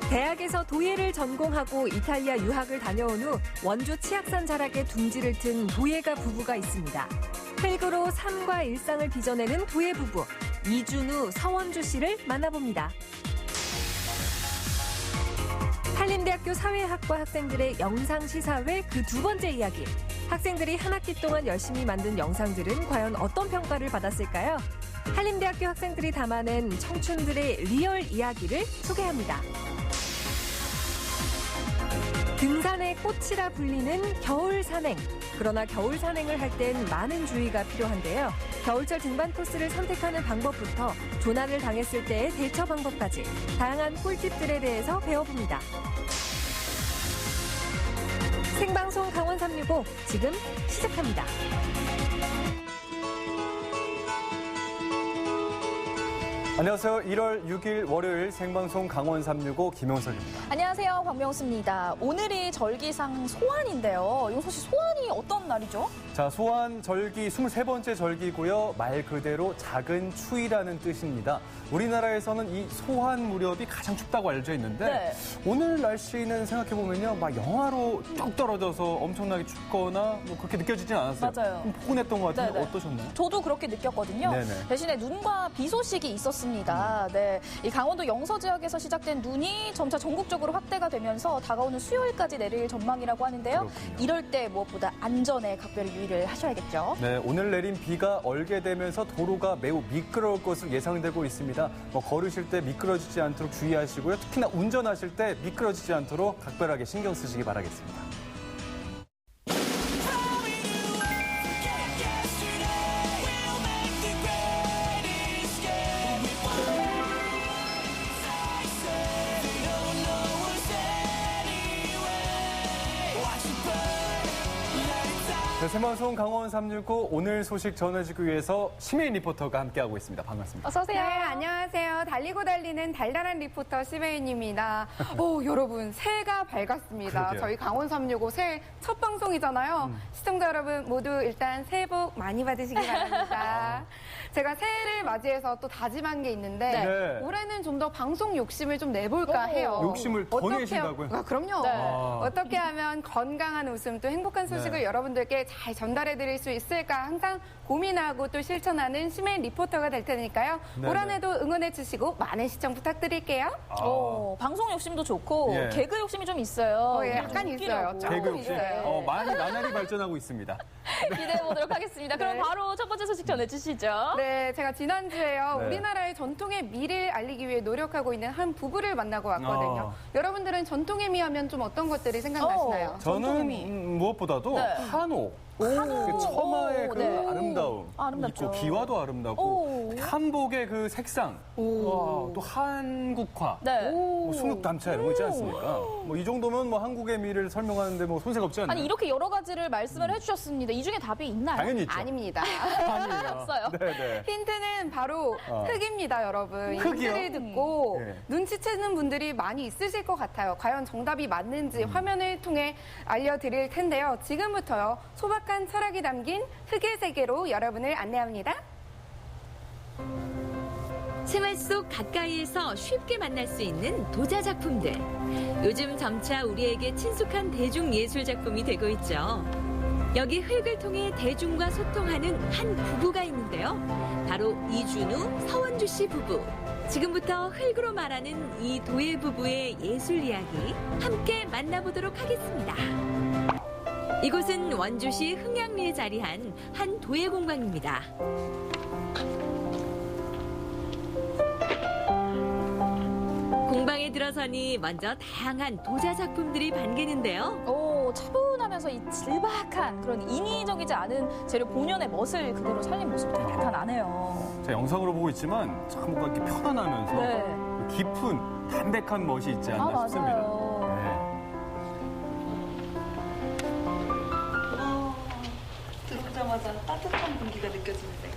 대학에서 도예를 전공하고 이탈리아 유학을 다녀온 후 원주 치악산 자락에 둥지를 튼 도예가 부부가 있습니다. 흙으로 삶과 일상을 빚어내는 도예 부부, 이준우, 서원주 씨를 만나봅니다. 한림대학교 사회학과 학생들의 영상시사회 그 두 번째 이야기. 학생들이 한 학기 동안 열심히 만든 영상들은 과연 어떤 평가를 받았을까요? 한림대학교 학생들이 담아낸 청춘들의 리얼 이야기를 소개합니다. 등산의 꽃이라 불리는 겨울 산행. 그러나 겨울 산행을 할 땐 많은 주의가 필요한데요. 겨울철 등반 코스를 선택하는 방법부터 조난을 당했을 때의 대처 방법까지 다양한 꿀팁들에 대해서 배워봅니다. 생방송 강원 365 지금 시작합니다. 안녕하세요. 1월 6일 월요일 생방송 강원 365 김용석입니다. 안녕하세요. 박명수입니다. 오늘이 절기상 소환인데요. 용석 씨, 소환이 어떤 날이죠? 자, 소환 절기 23번째 절기고요. 말 그대로 작은 추위라는 뜻입니다. 우리나라에서는 이 소환 무렵이 가장 춥다고 알려져 있는데 네. 오늘 날씨는 생각해보면요. 막 영하로 쭉 떨어져서 엄청나게 춥거나 뭐 그렇게 느껴지진 않았어요. 맞아요. 좀 포근했던 것 같은데 네네. 어떠셨나요? 저도 그렇게 느꼈거든요. 네네. 대신에 눈과 비 소식이 있었습니다. 네, 이 강원도 영서 지역에서 시작된 눈이 점차 전국적으로 확대가 되면서 다가오는 수요일까지 내릴 전망이라고 하는데요. 그렇군요. 이럴 때 무엇보다 안전에 각별히 유의를 하셔야겠죠. 네, 오늘 내린 비가 얼게 되면서 도로가 매우 미끄러울 것으로 예상되고 있습니다. 뭐 걸으실 때 미끄러지지 않도록 주의하시고요. 특히나 운전하실 때 미끄러지지 않도록 각별하게 신경 쓰시기 바라겠습니다. 네, 생방송 강원 365 오늘 소식 전해주기 위해서 심혜인 리포터가 함께하고 있습니다. 반갑습니다. 어서 오세요. 네, 안녕하세요. 달리고 달리는 달달한 리포터 심혜인입니다. 오, 여러분, 새해가 밝았습니다. 그러게요. 저희 강원 365 새해 첫 방송이잖아요. 시청자 여러분 모두 일단 새해 복 많이 받으시기 바랍니다. 제가 새해를 맞이해서 또 다짐한 게 있는데 네. 올해는 좀 더 방송 욕심을 좀 내볼까 해요. 욕심을 더 내신다고요? 그럼요. 네. 어떻게 하면 건강한 웃음 또 행복한 소식을 네. 여러분들께 잘 전달해드릴 수 있을까 항상 고민하고 또 실천하는 심혜인 리포터가 될 테니까요. 네네. 올 한해도 응원해주시고 많은 시청 부탁드릴게요. 방송 욕심도 좋고 예. 개그 욕심이 좀 있어요. 예, 약간 있어요. 웃기려고. 조금 개그 욕심 있어요. 많이 나날이 발전하고 있습니다. 기대해보도록 하겠습니다. 그럼 네. 바로 첫 번째 소식 전해주시죠. 네, 제가 지난주에요. 네. 우리나라의 전통의 미를 알리기 위해 노력하고 있는 한 부부를 만나고 왔거든요. 여러분들은 전통의 미 하면 좀 어떤 것들이 생각나시나요? 저는 무엇보다도 네. 한옥. 한옥. 그 처마의 그 네. 아름다움 아름답죠. 있고 기와도 아름답고 오. 한복의 그 색상 또 한국화 네. 뭐 순국담차 이런 거 있지 않습니까? 뭐 이 정도면 뭐 한국의 미를 설명하는데 뭐 손색 없지 않나요? 아니 이렇게 여러 가지를 말씀을 해주셨습니다. 이 중에 답이 있나요? 당연히 있죠. 아닙니다. 아니에요. 없어요. 네네. 힌트는 바로 흙입니다, 여러분. 이 흙이요? 힌트를 듣고 네. 눈치채는 분들이 많이 있으실 것 같아요. 과연 정답이 맞는지 화면을 통해 알려드릴 텐데요. 지금부터요, 소박한 철학이 담긴 흙의 세계로 여러분을 안내합니다. 생활 속 가까이에서 쉽게 만날 수 있는 도자 작품들. 요즘 점차 우리에게 친숙한 대중예술 작품이 되고 있죠. 여기 흙을 통해 대중과 소통하는 한 부부가 있는데요. 바로 이준우, 서원주 씨 부부. 지금부터 흙으로 말하는 이 도예 부부의 예술 이야기 함께 만나보도록 하겠습니다. 이곳은 원주시 흥양리에 자리한 한 도예 공방입니다. 공방에 들어서니 먼저 다양한 도자 작품들이 반기는데요. 오, 차분하면서 이 질박한 그런 인위적이지 않은 재료 본연의 멋을 그대로 살린 모습들이 나타나네요. 제가 영상으로 보고 있지만 참 뭔가 이렇게 편안하면서 네. 깊은 담백한 멋이 있지 않나 싶습니다. 맞아요. 들어오자마자 따뜻한 공기가 느껴지는데요.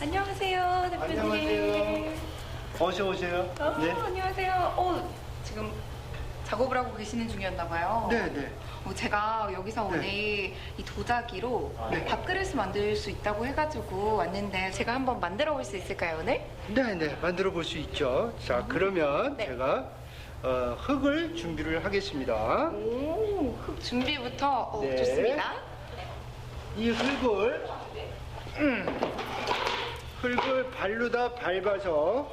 안녕하세요, 대표님. 안녕하세요. 어서 오세요. 네. 안녕하세요. 지금 작업을 하고 계시는 중이었나 봐요. 네. 제가 여기서 오늘 이 도자기로 네. 밥그릇을 만들 수 있다고 해가지고 왔는데 제가 한번 만들어 볼 수 있을까요, 오늘? 네. 만들어 볼 수 있죠. 자, 그러면 네. 제가 흙을 준비를 하겠습니다. 오, 흙 준비부터 네. 좋습니다. 이 흙을 발로 다 밟아서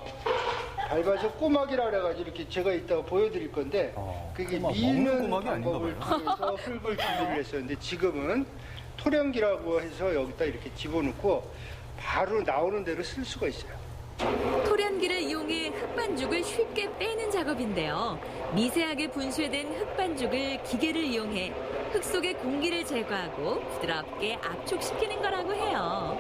꼬막이라 그래가지고 이렇게 제가 이따가 보여드릴 건데 그게 꼬막, 먹는 미는 꼬막이 아닌가 방법을 봐요. 통해서 흙을 준비를 했었는데 지금은 토량기라고 해서 여기다 이렇게 집어넣고 바로 나오는 대로 쓸 수가 있어요. 토량기를 이용해 흙반죽을 쉽게 빼는 작업인데요. 미세하게 분쇄된 흙반죽을 기계를 이용해 흙 속의 공기를 제거하고 부드럽게 압축시키는 거라고 해요.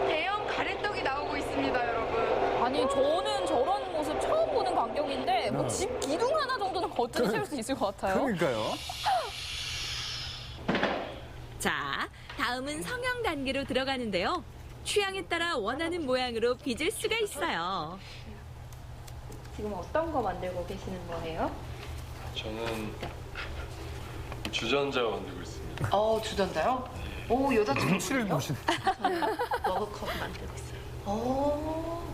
대형 가래떡이 나오고 있습니다, 여러분. 아니 저는 저런 모습 처음 보는 광경인데 뭐 집 기둥 하나 정도는 거뜬히 세울 수 있을 것 같아요. 그러니까요. 자, 다음은 성형 단계로 들어가는데요. 취향에 따라 원하는 모양으로 빚을 수가 있어요. 지금 어떤 거 만들고 계시는 거예요? 저는 주전자 만들고 있습니다. 주전자요? 오, 여자친구. 치를 보시네. 머그컵 만들고 있어요.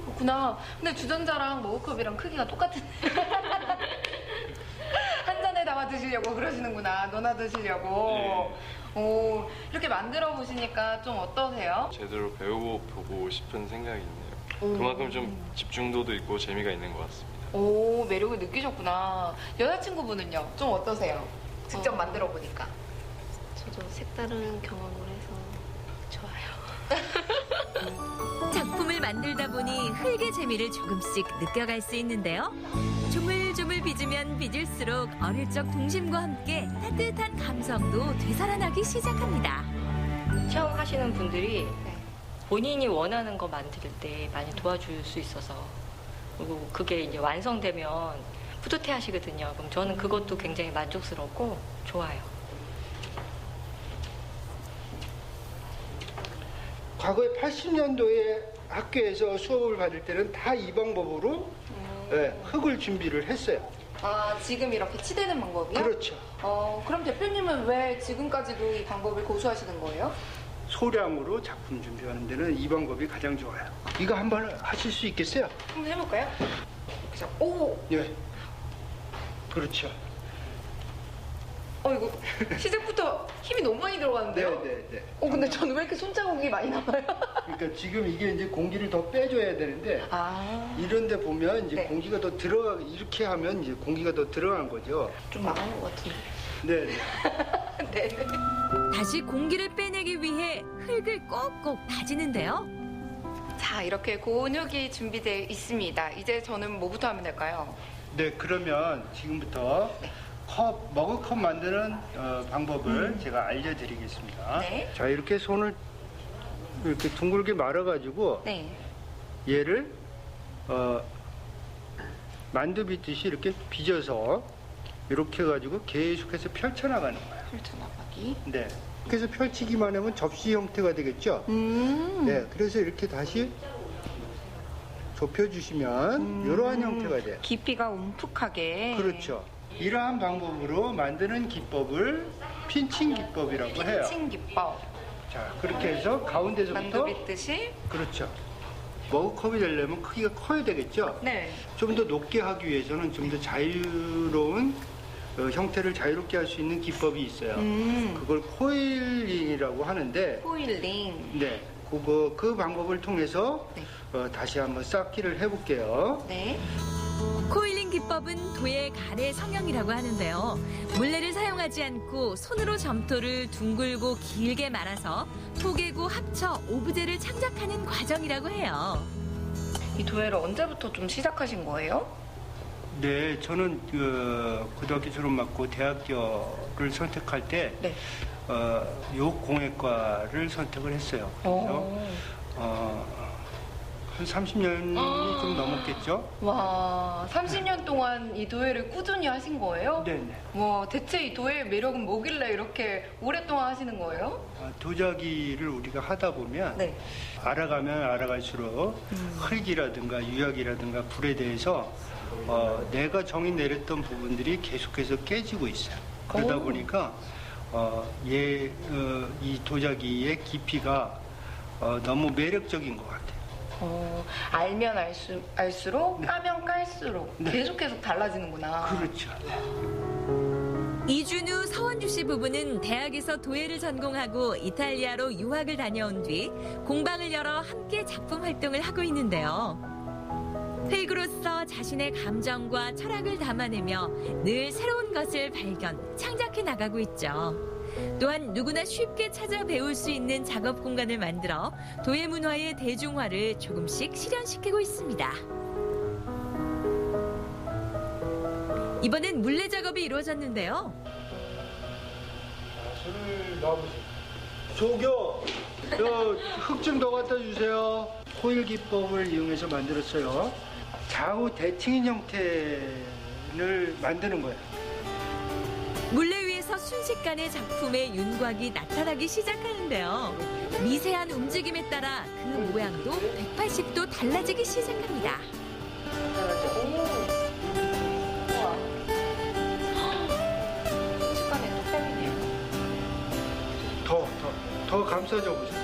그렇구나. 근데 주전자랑 머그컵이랑 크기가 똑같은데. 한 잔에 담아 드시려고 그러시는구나. 너나 드시려고. 오, 이렇게 만들어 보시니까 좀 어떠세요? 제대로 배워보고 싶은 생각이 있네요. 그만큼 좀 집중도도 있고 재미가 있는 것 같습니다. 오, 매력을 느끼셨구나. 여자친구분은요? 좀 어떠세요? 직접 만들어 보니까. 저도 색다른 경험을 해서 좋아요. 작품을 만들다 보니 흙의 재미를 조금씩 느껴갈 수 있는데요. 조물조물 빚으면 빚을수록 어릴 적 동심과 함께 따뜻한 감성도 되살아나기 시작합니다. 처음 하시는 분들이 본인이 원하는 거 만들 때 많이 도와줄 수 있어서 그리고 그게 이제 완성되면 뿌듯해 하시거든요. 그럼 저는 그것도 굉장히 만족스럽고 좋아요. 과거에 80년도에 학교에서 수업을 받을 때는 다 이 방법으로 흙을 준비를 했어요. 아, 지금 이렇게 치대는 방법이요? 그렇죠. 그럼 대표님은 왜 지금까지도 이 방법을 고수하시는 거예요? 소량으로 작품 준비하는 데는 이 방법이 가장 좋아요. 이거 한번 하실 수 있겠어요? 한번 해볼까요? 그래서, 오! 예. 그렇죠. 이거 시작부터 힘이 너무 많이 들어가는데요? 네. 근데 저는 왜 이렇게 손자국이 많이 남아요? 그러니까 지금 이게 이제 공기를 더 빼줘야 되는데 이런 데 보면 이제 네. 공기가 더 이렇게 하면 이제 공기가 더 들어간 거죠. 좀 나간 것 같은데. 네. 네. 다시 공기를 빼내기 위해 흙을 꼭꼭 다지는데요. 자, 이렇게 고운 흙이 준비되어 있습니다. 이제 저는 뭐부터 하면 될까요? 네, 그러면 지금부터 머그컵 만드는 방법을 제가 알려드리겠습니다. 네. 자, 이렇게 손을 이렇게 둥글게 말아가지고 네. 얘를 만두 빚듯이 이렇게 빚어서 이렇게 해가지고 계속해서 펼쳐나가는 거예요. 펼쳐나가기. 네. 그래서 펼치기만 하면 접시 형태가 되겠죠? 네. 그래서 이렇게 다시 좁혀주시면 이러한 형태가 돼요. 깊이가 움푹하게. 그렇죠. 이러한 방법으로 만드는 기법을 핀칭 기법이라고 해요. 핀칭 기법. 자, 그렇게 해서 만두 가운데서부터 빚듯이. 그렇죠. 머그컵이 되려면 크기가 커야 되겠죠? 네. 좀 더 높게 하기 위해서는 좀 더 자유로운 형태를 자유롭게 할 수 있는 기법이 있어요. 그걸 코일링이라고 하는데 코일링. 네, 그 방법을 통해서 네. 다시 한번 쌓기를 해볼게요. 네. 코일링 기법은 도의 가래 성형이라고 하는데요. 물레를 사용하지 않고 손으로 점토를 둥글고 길게 말아서 토개고 합쳐 오브제를 창작하는 과정이라고 해요. 이 도예를 언제부터 좀 시작하신 거예요? 네, 저는 고등학교 졸업 맞고 대학교를 선택할 때 네. 요공예과를 선택을 했어요. 그래서 한 30년이 좀 넘었겠죠? 와, 30년 동안 이 도예를 꾸준히 하신 거예요? 네네. 와, 대체 이 도예의 매력은 뭐길래 이렇게 오랫동안 하시는 거예요? 도자기를 우리가 하다 보면 네. 알아가면 알아갈수록 흙이라든가 유약이라든가 불에 대해서 내가 정의 내렸던 부분들이 계속해서 깨지고 있어요. 그러다 보니까 이 도자기의 깊이가 너무 매력적인 것 같아요. 알면 알수록 까면 깔수록 네. 계속 달라지는구나. 그렇죠. 이준우, 서원주 씨 부부는 대학에서 도예를 전공하고 이탈리아로 유학을 다녀온 뒤 공방을 열어 함께 작품 활동을 하고 있는데요. 흙으로서 자신의 감정과 철학을 담아내며 늘 새로운 것을 발견, 창작해 나가고 있죠. 또한 누구나 쉽게 찾아 배울 수 있는 작업 공간을 만들어 도예 문화의 대중화를 조금씩 실현시키고 있습니다. 이번엔 물레 작업이 이루어졌는데요. 손을 놔보세요. 조교, 흙 좀 더 갖다 주세요. 코일 기법을 이용해서 만들었어요. 좌우 대칭인 형태를 만드는 거예요. 물레 위에서 순식간에 작품의 윤곽이 나타나기 시작하는데요. 미세한 움직임에 따라 그 모양도 180도 달라지기 시작합니다. 순식간에 똑딱이네요. 더 감싸줘 보세요.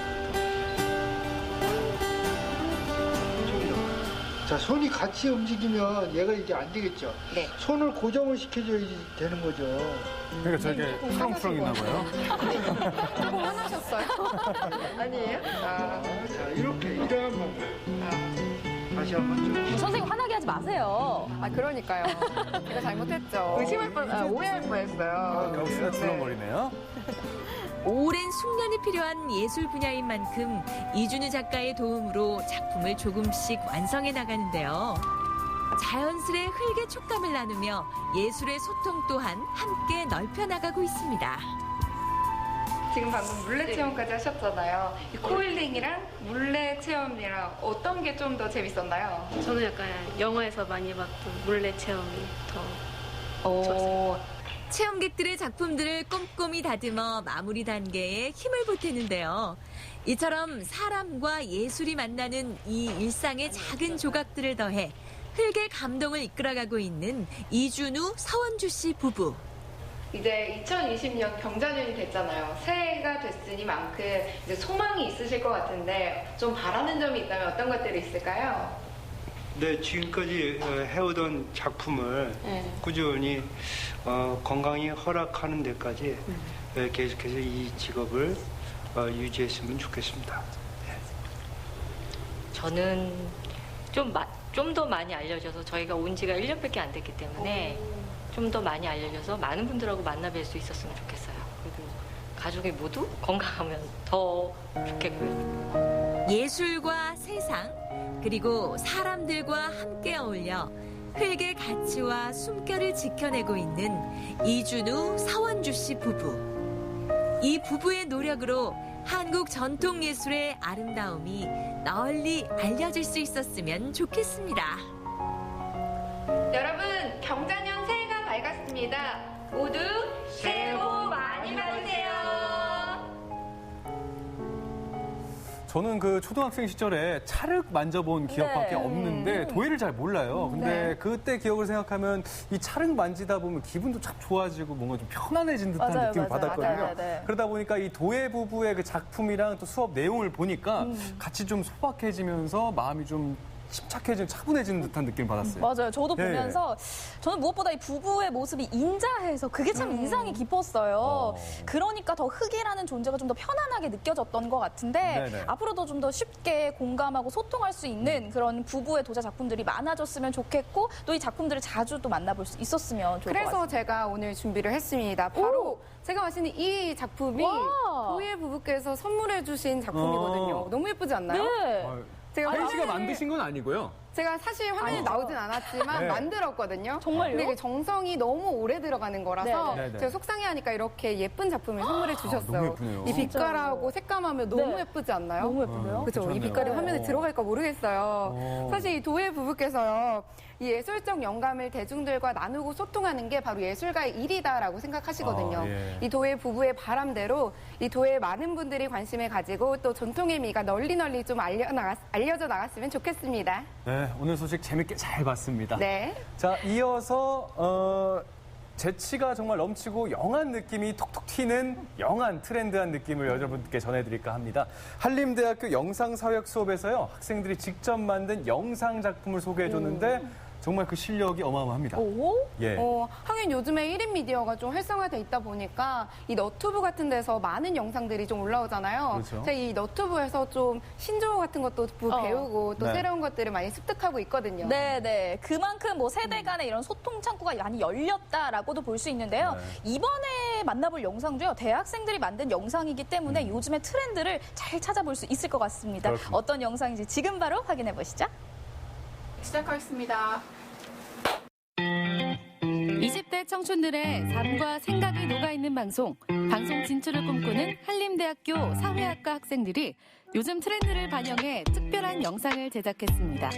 좀 더. 자, 손이 같이 움직이면 얘가 이제 안 되겠죠? 네. 손을 고정을 시켜줘야 되는 거죠. 그러니까 저게 푸렁푸렁 있나 봐요. 조금 화나셨어요? 아니에요? 자, 이렇게, 이러한 방법. 다시 한번 좀. 선생님 화나게 하지 마세요. 아, 그러니까요. 제가 잘못했죠. 오해할 뻔했어요. 역시나 줄렁거리네요. 오랜 숙련이 필요한 예술 분야인 만큼 이준우 작가의 도움으로 작품을 조금씩 완성해 나가는데요. 자연스레 흙의 촉감을 나누며 예술의 소통 또한 함께 넓혀 나가고 있습니다. 지금 방금 물레 체험까지 하셨잖아요. 이 코일링이랑 물레 체험이랑 어떤 게 좀 더 재밌었나요? 저는 약간 영화에서 많이 봤던 물레 체험이 더 좋았어요. 체험객들의 작품들을 꼼꼼히 다듬어 마무리 단계에 힘을 보태는데요. 이처럼 사람과 예술이 만나는 이 일상의 작은 조각들을 더해 흙의 감동을 이끌어가고 있는 이준우, 서원주 씨 부부. 이제 2020년 경자년이 됐잖아요. 새해가 됐으니만큼 이제 소망이 있으실 것 같은데 좀 바라는 점이 있다면 어떤 것들이 있을까요? 네, 지금까지 해오던 작품을 꾸준히 건강이 허락하는 데까지 계속해서 이 직업을 유지했으면 좋겠습니다. 네. 저는 좀 더 많이 알려져서 저희가 온 지가 1년밖에 안 됐기 때문에 좀 더 많이 알려져서 많은 분들하고 만나 뵐 수 있었으면 좋겠어요. 그리고 가족이 모두 건강하면 더 좋겠고요. 예술과 세상, 그리고 사람들과 함께 어울려 흙의 가치와 숨결을 지켜내고 있는 이준우, 서원주 씨 부부. 이 부부의 노력으로 한국 전통 예술의 아름다움이 널리 알려질 수 있었으면 좋겠습니다. 여러분, 경자년 새해가 밝았습니다. 모두 새해 복 많이 받으세요. 저는 그 초등학생 시절에 찰흙 만져본 기억밖에 없는데 도예를 잘 몰라요. 근데 그때 기억을 생각하면 이 찰흙 만지다 보면 기분도 참 좋아지고 뭔가 좀 편안해진 듯한 느낌을 받았거든요. 그러다 보니까 이 도예 부부의 그 작품이랑 또 수업 내용을 보니까 같이 좀 소박해지면서 마음이 좀 침착해지고 차분해지는 듯한 느낌을 받았어요. 맞아요. 저도 보면서 저는 무엇보다 이 부부의 모습이 인자해서 그게 참 인상이 깊었어요. 그러니까 더 흙이라는 존재가 좀 더 편안하게 느껴졌던 것 같은데 앞으로도 좀 더 쉽게 공감하고 소통할 수 있는 그런 부부의 도자 작품들이 많아졌으면 좋겠고 또 이 작품들을 자주 또 만나볼 수 있었으면 좋을 것 같아요. 그래서 제가 오늘 준비를 했습니다. 바로 제가 마시는 이 작품이 도예 부부께서 선물해 주신 작품이거든요. 너무 예쁘지 않나요? 네. 제가 혜인 씨가 만드신 건 아니고요. 제가 사실 화면에 나오진 않았지만 만들었거든요. 정말요? 근데 이게 정성이 너무 오래 들어가는 거라서 네네. 제가 속상해하니까 이렇게 예쁜 작품을 선물해 주셨어요. 너무 예쁘네요. 이 빛깔하고 색감하면 너무 예쁘지 않나요? 너무 예쁜데요? 그죠? 이 그렇네요. 빛깔이 화면에 들어갈까 모르겠어요. 사실 이 도예 부부께서요. 이 예술적 영감을 대중들과 나누고 소통하는 게 바로 예술가의 일이다라고 생각하시거든요. 이 도예 부부의 바람대로 이 도예에 많은 분들이 관심을 가지고 또 전통의 미가 널리 좀 알려져 나갔으면 좋겠습니다. 네, 오늘 소식 재밌게 잘 봤습니다. 네. 자, 이어서 재치가 정말 넘치고 영한 느낌이 톡톡 튀는 영한 트렌드한 느낌을 여러분께 전해드릴까 합니다. 한림대학교 영상사회학 수업에서요. 학생들이 직접 만든 영상 작품을 소개해줬는데 정말 그 실력이 어마어마합니다. 예. 하긴 요즘에 1인 미디어가 좀 활성화돼 있다 보니까 이 너튜브 같은 데서 많은 영상들이 좀 올라오잖아요. 그렇죠. 제가 이 너튜브에서 좀 신조어 같은 것도 배우고 또 네. 새로운 것들을 많이 습득하고 있거든요. 네네. 그만큼 뭐 세대 간의 이런 소통 창구가 많이 열렸다라고도 볼 수 있는데요. 이번에 만나볼 영상도요. 대학생들이 만든 영상이기 때문에 요즘의 트렌드를 잘 찾아볼 수 있을 것 같습니다. 그렇군요. 어떤 영상인지 지금 바로 확인해 보시죠. 시작하겠습니다. 20대 청춘들의 삶과 생각이 녹아있는 방송 진출을 꿈꾸는 한림대학교 사회학과 학생들이 요즘 트렌드를 반영해 특별한 영상을 제작했습니다.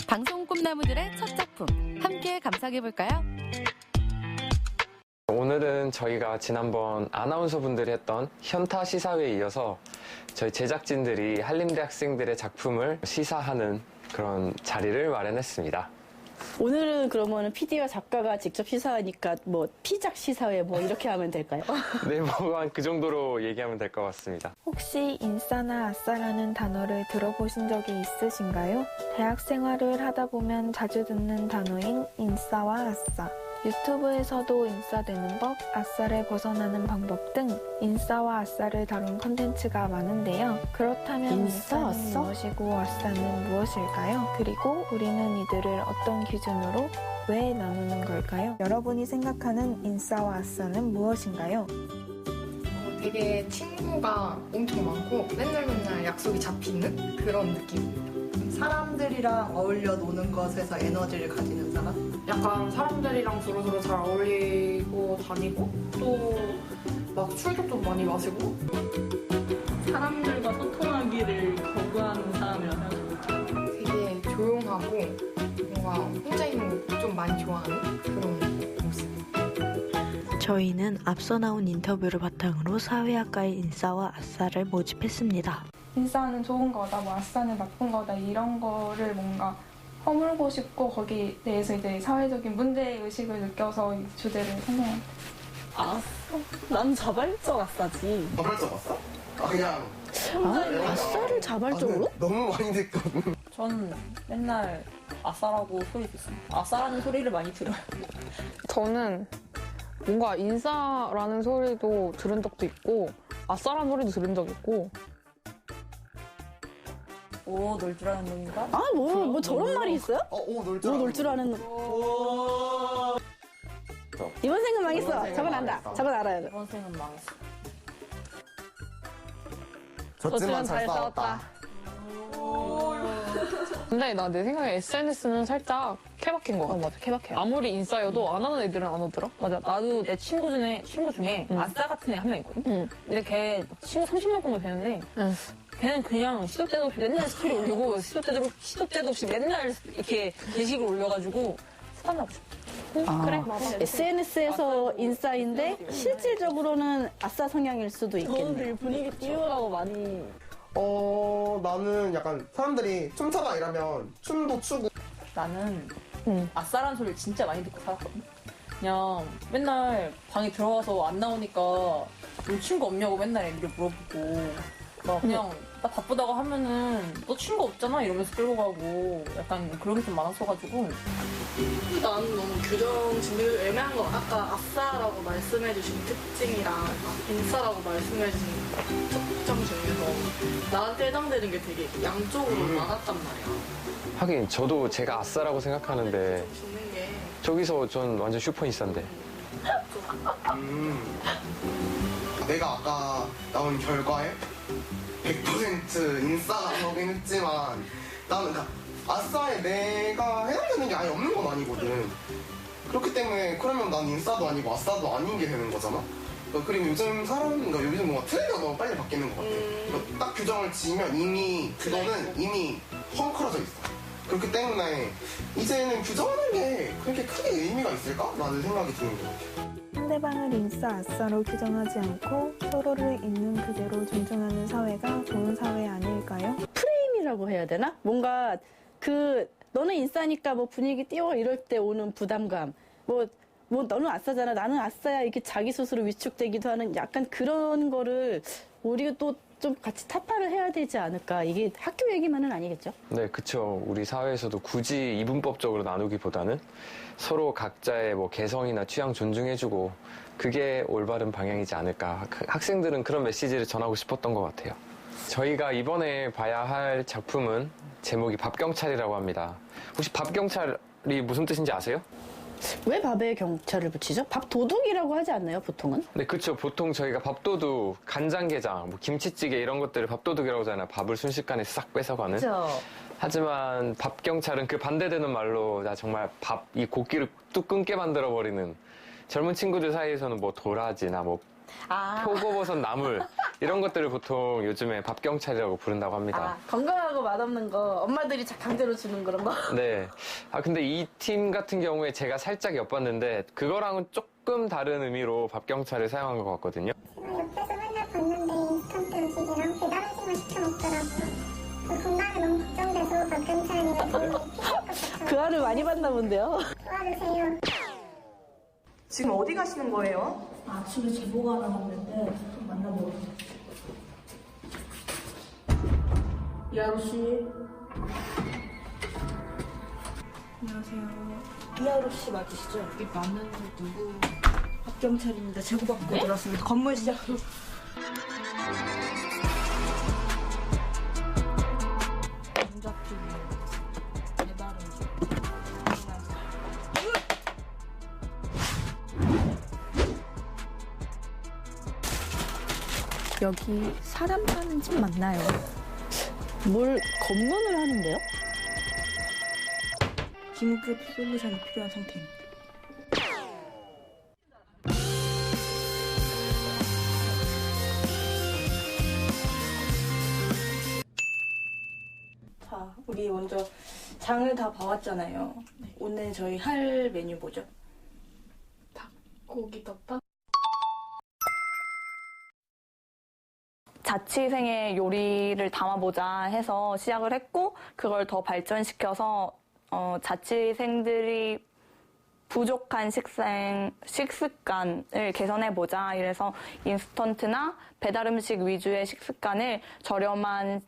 방송 꿈나무들의 첫 작품, 함께 감상해볼까요? 오늘은 저희가 지난번 아나운서 분들이 했던 현타 시사회에 이어서 저희 제작진들이 한림대 학생들의 작품을 시사하는 그런 자리를 마련했습니다. 오늘은 그러면 PD와 작가가 직접 시사하니까 뭐 피작 시사회 뭐 이렇게 하면 될까요? 네, 뭐 한 그 정도로 얘기하면 될 것 같습니다. 혹시 인싸나 아싸라는 단어를 들어보신 적이 있으신가요? 대학 생활을 하다 보면 자주 듣는 단어인 인싸와 아싸. 유튜브에서도 인싸되는 법, 아싸를 벗어나는 방법 등 인싸와 아싸를 다룬 컨텐츠가 많은데요. 그렇다면 인싸, 인싸는 아싸? 무엇이고 아싸는 무엇일까요? 그리고 우리는 이들을 어떤 기준으로 왜 나누는 걸까요? 여러분이 생각하는 인싸와 아싸는 무엇인가요? 되게 친구가 엄청 많고 맨날 약속이 잡히는 그런 느낌. 사람들이랑 어울려 노는 것에서 에너지를 가지는 사람? 약간 사람들이랑 서로 잘 어울리고 다니고 또 막 술도 좀 많이 마시고 사람들과 소통하기를 거부하는 사람이라 생각합니다. 되게 조용하고 뭔가 혼자 있는 거 좀 많이 좋아하는 그런 모습. 저희는 앞서 나온 인터뷰를 바탕으로 사회학과의 인싸와 아싸를 모집했습니다. 인싸는 좋은 거다, 뭐 아싸는 나쁜 거다 이런 거를 뭔가 허물고 싶고 거기에 대해서 이제 사회적인 문제 의식을 느껴서 이 주제를 선정합니다. 난 자발적 아싸지. 자발적 아싸? 그냥 아싸를 자발적으로? 너무 많이 듣거든. 전 맨날 아싸라고 소리 듣습니다. 아싸라는 소리를 많이 들어요. 저는 뭔가 인싸라는 소리도 들은 적도 있고 아싸라는 소리도 들은 적 있고. 오, 놀 줄 아는 놈인가? 뭐 저런 말이 있어요? 놀 줄 아는 놈. 이번 생은 망했어. 저건 안다. 저건 알아야 돼. 이번 생은 망했어. 졌지만 잘 싸웠다. 근데 나 내 생각에 SNS는 살짝 케바케인 것 같아. 맞아, 케바케. 아무리 인싸여도 안 하는 애들은 안 하더라. 맞아, 나도 내 친구 중에 아싸 같은 애 한 명 있거든? 근데 걔 친구 30명 정도 되는데 걔는 그냥 시도 때도 없이 맨날 스토리 올리고 시도 때도 없이 맨날 이렇게 게시글 올려가지고 스탄다고 싶어. 그래, 맞아. SNS에서 인싸인데 실질적으로는 아싸 성향일 수도 있겠네. 분위기 띄우라고 많이. 나는 약간 사람들이 춤춰봐 이러면 춤도 추고. 나는 아싸라는 소리를 진짜 많이 듣고 살았거든. 그냥 맨날 방에 들어가서 안 나오니까 너 친구 없냐고 맨날 애들이 물어보고 막 그냥 나 바쁘다고 하면은 너 친구 없잖아 이러면서 끌고 가고 약간 그런 게 좀 많았어가지고. 나는 너무 규정 지금 애매한 거 아까 아싸라고 말씀해주신 특징이랑 인싸라고 말씀해주신 특정 중에서 나한테 해당되는 게 되게 양쪽으로 많았단 말이야. 하긴 저도 제가 아싸라고 생각하는데 주는 게 저기서 전 완전 슈퍼 인싸인데. 내가 아까 나온 결과에 100% 인싸가 나오긴 했지만 나는 아싸에 내가 해당되는 게 아예 없는 건 아니거든. 그렇기 때문에 그러면 난 인싸도 아니고 아싸도 아닌 게 되는 거잖아. 그리고 요즘 그러니까 요즘 뭔가 트렌드가 너무 빨리 바뀌는 것 같아. 그러니까 딱 규정을 지으면 이미 그거는 이미 헝클어져 있어. 그렇기 때문에 이제는 규정하는 게 그렇게 크게 의미가 있을까? 라는 생각이 드는 것 같아. 상대방을 인싸, 아싸로 규정하지 않고 서로를 있는 그대로 존중하는 사회가 좋은 사회 아닐까요? 프레임이라고 해야 되나? 뭔가 너는 인싸니까 뭐 분위기 띄워 이럴 때 오는 부담감. 뭐 뭐 너는 아싸잖아, 나는 아싸야 이렇게 자기 스스로 위축되기도 하는 약간 그런 거를 우리가 또 좀 같이 타파를 해야 되지 않을까. 이게 학교 얘기만은 아니겠죠? 네, 그쵸. 우리 사회에서도 굳이 이분법적으로 나누기보다는 서로 각자의 뭐 개성이나 취향 존중해주고 그게 올바른 방향이지 않을까. 학생들은 그런 메시지를 전하고 싶었던 것 같아요. 저희가 이번에 봐야 할 작품은 제목이 밥경찰이라고 합니다. 혹시 밥경찰이 무슨 뜻인지 아세요? 왜 밥에 경찰을 붙이죠? 밥도둑이라고 하지 않나요, 보통은? 네, 그쵸. 보통 저희가 밥도둑, 간장게장, 뭐 김치찌개 이런 것들을 밥도둑이라고 하잖아요. 밥을 순식간에 싹 뺏어가는. 그렇죠. 하지만 밥경찰은 그 반대되는 말로 나 정말 이 곡기를 뚝 끊게 만들어버리는 젊은 친구들 사이에서는 뭐 도라지나 뭐 표고버섯 나물 이런 것들을 보통 요즘에 밥경찰이라고 부른다고 합니다. 건강하고 맛없는 거 엄마들이 강제로 주는 그런 거? 네. 근데 이 팀 같은 경우에 제가 살짝 엿봤는데 그거랑은 조금 다른 의미로 밥경찰을 사용한 것 같거든요. 옆에서 맨날 봤는데 인스턴트 음식이랑 배달 음식만 시켜 먹더라고요. 그 건강에 너무 걱정돼서 밥경찰이가 그 알을 많이 받나 본데요? 도와주세요. 지금 어디 가시는 거예요? 아침에 제보가 하나 왔는데 좀 만나보겠습니다. 이하루 씨. 안녕하세요. 이하루 씨 맞으시죠? 여기 맞는 누구? 박경찰입니다. 제보받고 들었습니다. 건물 시작으로. 여기 사람 사는 집 맞나요? 뭘 검문을 하는데요? 긴급 솔루션이 필요한 상태입니다. 자, 우리 먼저 장을 다 봐왔잖아요. 오늘 저희 할 메뉴 뭐죠? 고기 덮밥? 자취생의 요리를 담아보자 해서 시작을 했고 그걸 더 발전시켜서 자취생들이 부족한 식습관을 개선해보자. 이래서 인스턴트나 배달음식 위주의 식습관을 저렴한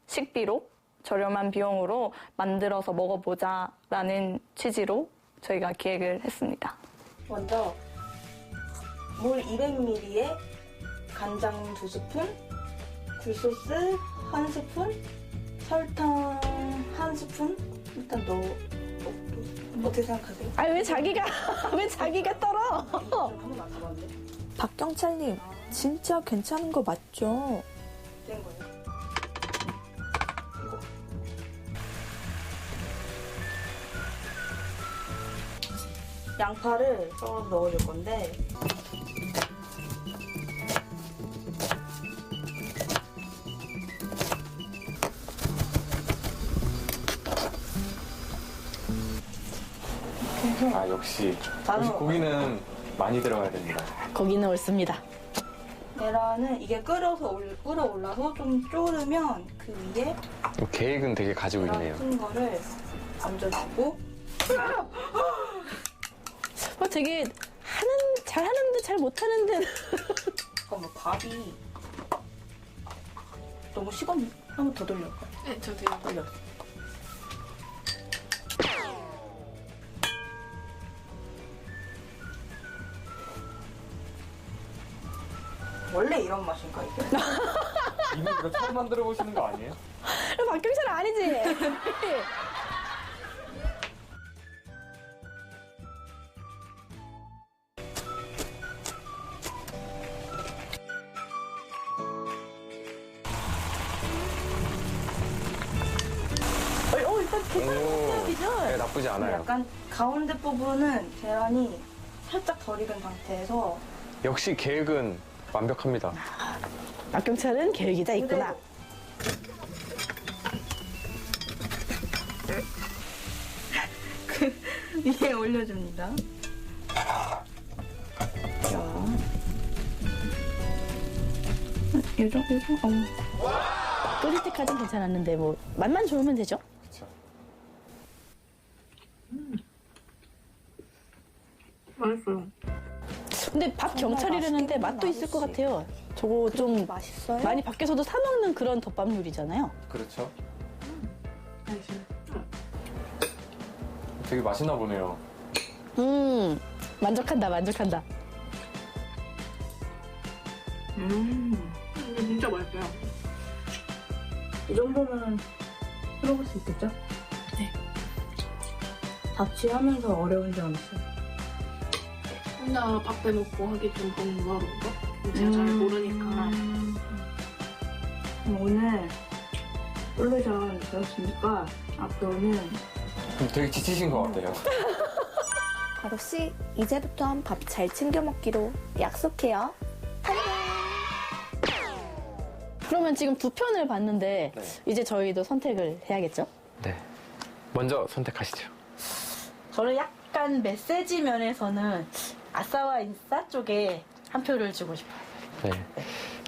식비로 저렴한 비용으로 만들어서 먹어보자라는 취지로 저희가 기획을 했습니다. 먼저 물 200ml에 간장 2스푼, 굴소스 1스푼, 설탕 1스푼 일단 넣고 어떻게 생각하세요? 아니 왜 자기가 떨어? 박경찰님, 진짜 괜찮은 거 맞죠? 된 거예요. 양파를 썰어 넣어줄 건데 역시 나는 고기는 많이 들어가야 됩니다. 고기는 옳습니다. 계란은 이게 끓어올라서 좀 졸으면 그 위에 계획은 되게 가지고 있네요. 큰 거를 얹어주고 되게 잘하는데 잘 못하는데 잠깐만 밥이 너무 식었네. 한 번 더 돌려볼까요? 네, 저도요. 돌려. 원래 이런 맛인가 이게? 이거 이거 처음 만들어 보시는 거 아니에요? 박경찰 아니지? 일단 괜찮은 비주얼. 네, 나쁘지 않아요. 약간 가운데 부분은 계란이 살짝 덜 익은 상태에서 역시 계획은 완벽합니다. 박경찰은 계획이 다 있구나. 위에 올려줍니다. 요정? 끓일 때까지는 괜찮았는데 뭐 맛만 좋으면 되죠? 맛있어요. 맛있어요. 근데 밥 경찰이라는데 맛도 있을 것 같아요. 저거 좀 맛있어요? 많이 밖에서도 사 먹는 그런 덮밥 요리잖아요. 그렇죠. 되게 맛있나 보네요. 만족한다, 만족한다. 이게 진짜 맛있어요. 이 정도면 해먹을 수 있겠죠? 네. 자취하면서 어려운 점 있어요? 혼자 밥 빼먹고 하기 좀 번거로운가? 제가 잘 모르니까. 그럼 오늘 솔루션 배웠으니까 앞으로는 그럼 되게 지치신 것 같아요. 가로씨, 이제부턴 밥 잘 챙겨 먹기로 약속해요. 그러면 지금 두 편을 봤는데 이제 저희도 선택을 해야겠죠? 네. 먼저 선택하시죠. 저는 약간 메시지 면에서는 아싸와 인싸 쪽에 한 표를 주고 싶어요. 네.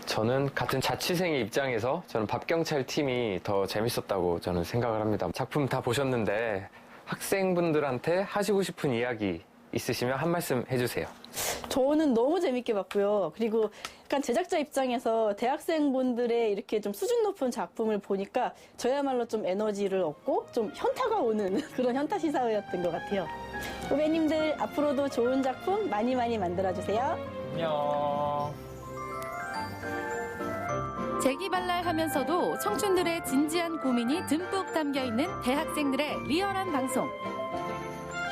저는 같은 자취생의 입장에서 저는 밥경찰 팀이 더 재밌었다고 저는 생각을 합니다. 작품 다 보셨는데 학생분들한테 하시고 싶은 이야기 있으시면 한 말씀 해주세요. 저는 너무 재밌게 봤고요. 그리고 약간 제작자 입장에서 대학생분들의 이렇게 좀 수준 높은 작품을 보니까 저야말로 좀 에너지를 얻고 좀 현타가 오는 그런 현타 시사회였던 것 같아요. 후배님들 앞으로도 좋은 작품 많이 많이 만들어주세요. 안녕. 재기발랄하면서도 청춘들의 진지한 고민이 듬뿍 담겨있는 대학생들의 리얼한 방송.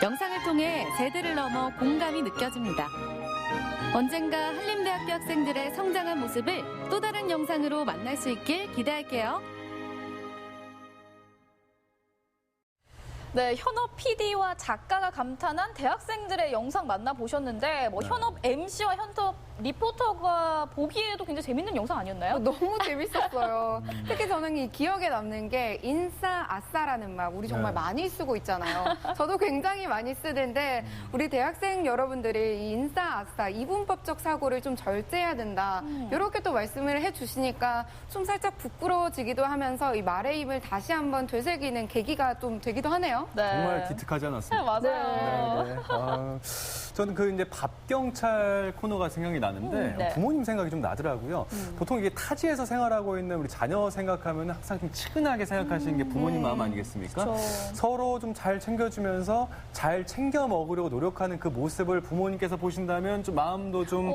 영상을 통해 세대를 넘어 공감이 느껴집니다. 언젠가 한림대학교 학생들의 성장한 모습을 또 다른 영상으로 만날 수 있길 기대할게요. 네, 현업 PD와 작가가 감탄한 대학생들의 영상 만나보셨는데 뭐 현업 MC와 현업 리포터가 보기에도 굉장히 재밌는 영상 아니었나요? 너무 재밌었어요. 특히 저는 이 기억에 남는 게 인싸, 아싸라는 말 우리 정말 많이 쓰고 있잖아요. 저도 굉장히 많이 쓰는데 우리 대학생 여러분들이 이 인싸, 아싸, 이분법적 사고를 좀 절제해야 된다. 이렇게 또 말씀을 해주시니까 좀 살짝 부끄러워지기도 하면서 이 말의 힘을 다시 한번 되새기는 계기가 좀 되기도 하네요. 네. 정말 기특하지 않았습니까? 네, 맞아요. 네, 네. 저는 그 이제 밥경찰 코너가 생각이 나는데 네. 부모님 생각이 좀 나더라고요. 보통 이게 타지에서 생활하고 있는 우리 자녀 생각하면 항상 좀 치근하게 생각하시는 게 부모님 마음 아니겠습니까? 그쵸. 서로 좀 잘 챙겨주면서 잘 챙겨 먹으려고 노력하는 그 모습을 부모님께서 보신다면 좀 마음도 좀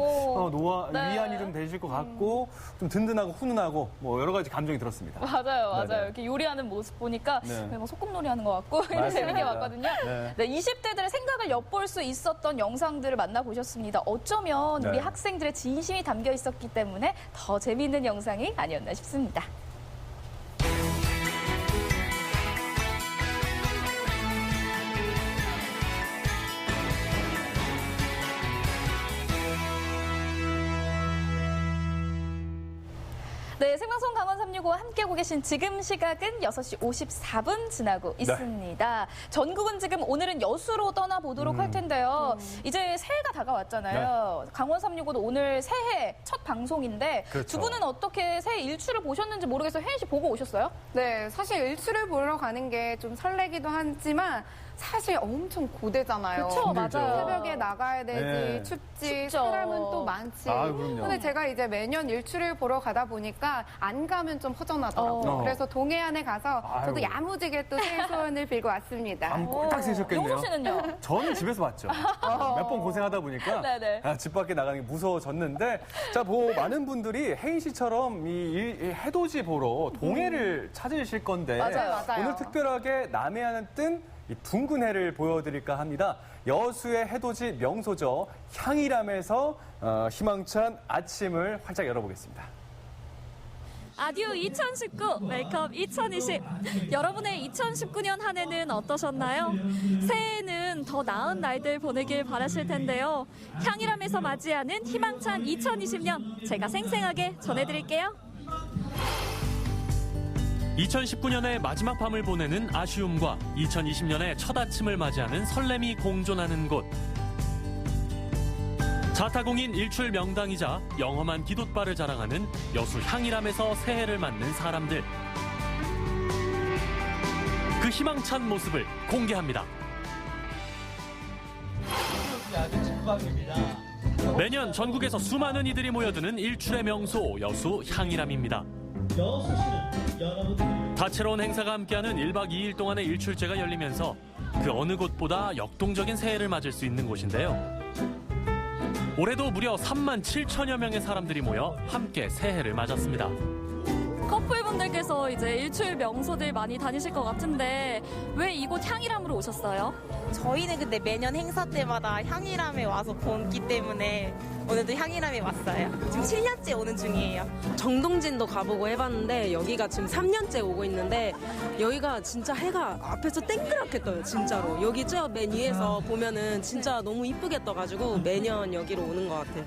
네. 위안이 좀 되실 것 같고 좀 든든하고 훈훈하고 뭐 여러 가지 감정이 들었습니다. 맞아요, 맞아요. 네네. 이렇게 요리하는 모습 보니까 네. 뭐 소꿉놀이 하는 것 같고 재밌게 봤거든요. 네. 네, 20대들의 생각을 엿볼 수 있었던 영상들을 만나보셨습니다. 어쩌면 우리 네. 학생들의 진심이 담겨 있었기 때문에 더 재미있는 영상이 아니었나 싶습니다. 네, 생방송 강원 365 함께하고 계신 지금 시각은 6시 54분 지나고 있습니다. 전국은 지금 오늘은 여수로 떠나보도록 할 텐데요. 이제 새해가 다가왔잖아요. 강원 365도 오늘 새해 첫 방송인데 그렇죠. 두 분은 어떻게 새해 일출을 보셨는지 모르겠어요. 혜인 씨 보고 오셨어요? 네, 사실 일출을 보러 가는 게 좀 설레기도 하지만 사실 엄청 고되잖아요. 그쵸, 맞아요. 새벽에 나가야 되지, 네. 춥지, 춥죠. 사람은 또 많지. 아, 그럼요. 근데 제가 이제 매년 일출을 보러 가다 보니까 안 가면 좀 허전하더라고요. 그래서 동해안에 가서 저도 아유. 야무지게 또 새해 소원을 빌고 왔습니다. 밤 꼴딱 새셨겠네요. 용수 씨는요? 저는 집에서 봤죠. 몇 번 고생하다 보니까 네네. 집 밖에 나가는 게 무서워졌는데 자, 뭐 많은 분들이 혜인 씨처럼 이 해돋이 보러 동해를 찾으실 건데 맞아요, 맞아요. 오늘 특별하게 남해안에 뜬 이 둥근 해를 보여드릴까 합니다. 여수의 해돋이 명소죠. 향일암에서 희망찬 아침을 활짝 열어보겠습니다. 아듀 2019, 웰컴 2020. 여러분의 2019년 한 해는 어떠셨나요? 새해에는 더 나은 날들 보내길 바라실 텐데요. 향일암에서 맞이하는 희망찬 2020년 제가 생생하게 전해드릴게요. 2019년의 마지막 밤을 보내는 아쉬움과 2020년의 첫 아침을 맞이하는 설렘이 공존하는 곳. 자타공인 일출 명당이자 영험한 기돛발을 자랑하는 여수 향일암에서 새해를 맞는 사람들. 그 희망찬 모습을 공개합니다. 매년 전국에서 수많은 이들이 모여드는 일출의 명소 여수 향일암입니다. 다채로운 행사가 함께하는 1박 2일 동안의 일출제가 열리면서 그 어느 곳보다 역동적인 새해를 맞을 수 있는 곳인데요. 올해도 무려 3만 7천여 명의 사람들이 모여 함께 새해를 맞았습니다. 커플분들께서 이제 일출 명소들 많이 다니실 것 같은데 왜 이곳 향일암으로 오셨어요? 저희는 근데 매년 행사 때마다 향일암에 와서 보기 때문에 오늘도 향일암에 왔어요. 지금 7년째 오는 중이에요. 정동진도 가보고 해봤는데 여기가 지금 3년째 오고 있는데 여기가 진짜 해가 앞에서 땡그랗게 떠요, 진짜로. 여기 저 맨 위에서 보면은 진짜 너무 이쁘게 떠가지고 매년 여기로 오는 것 같아요.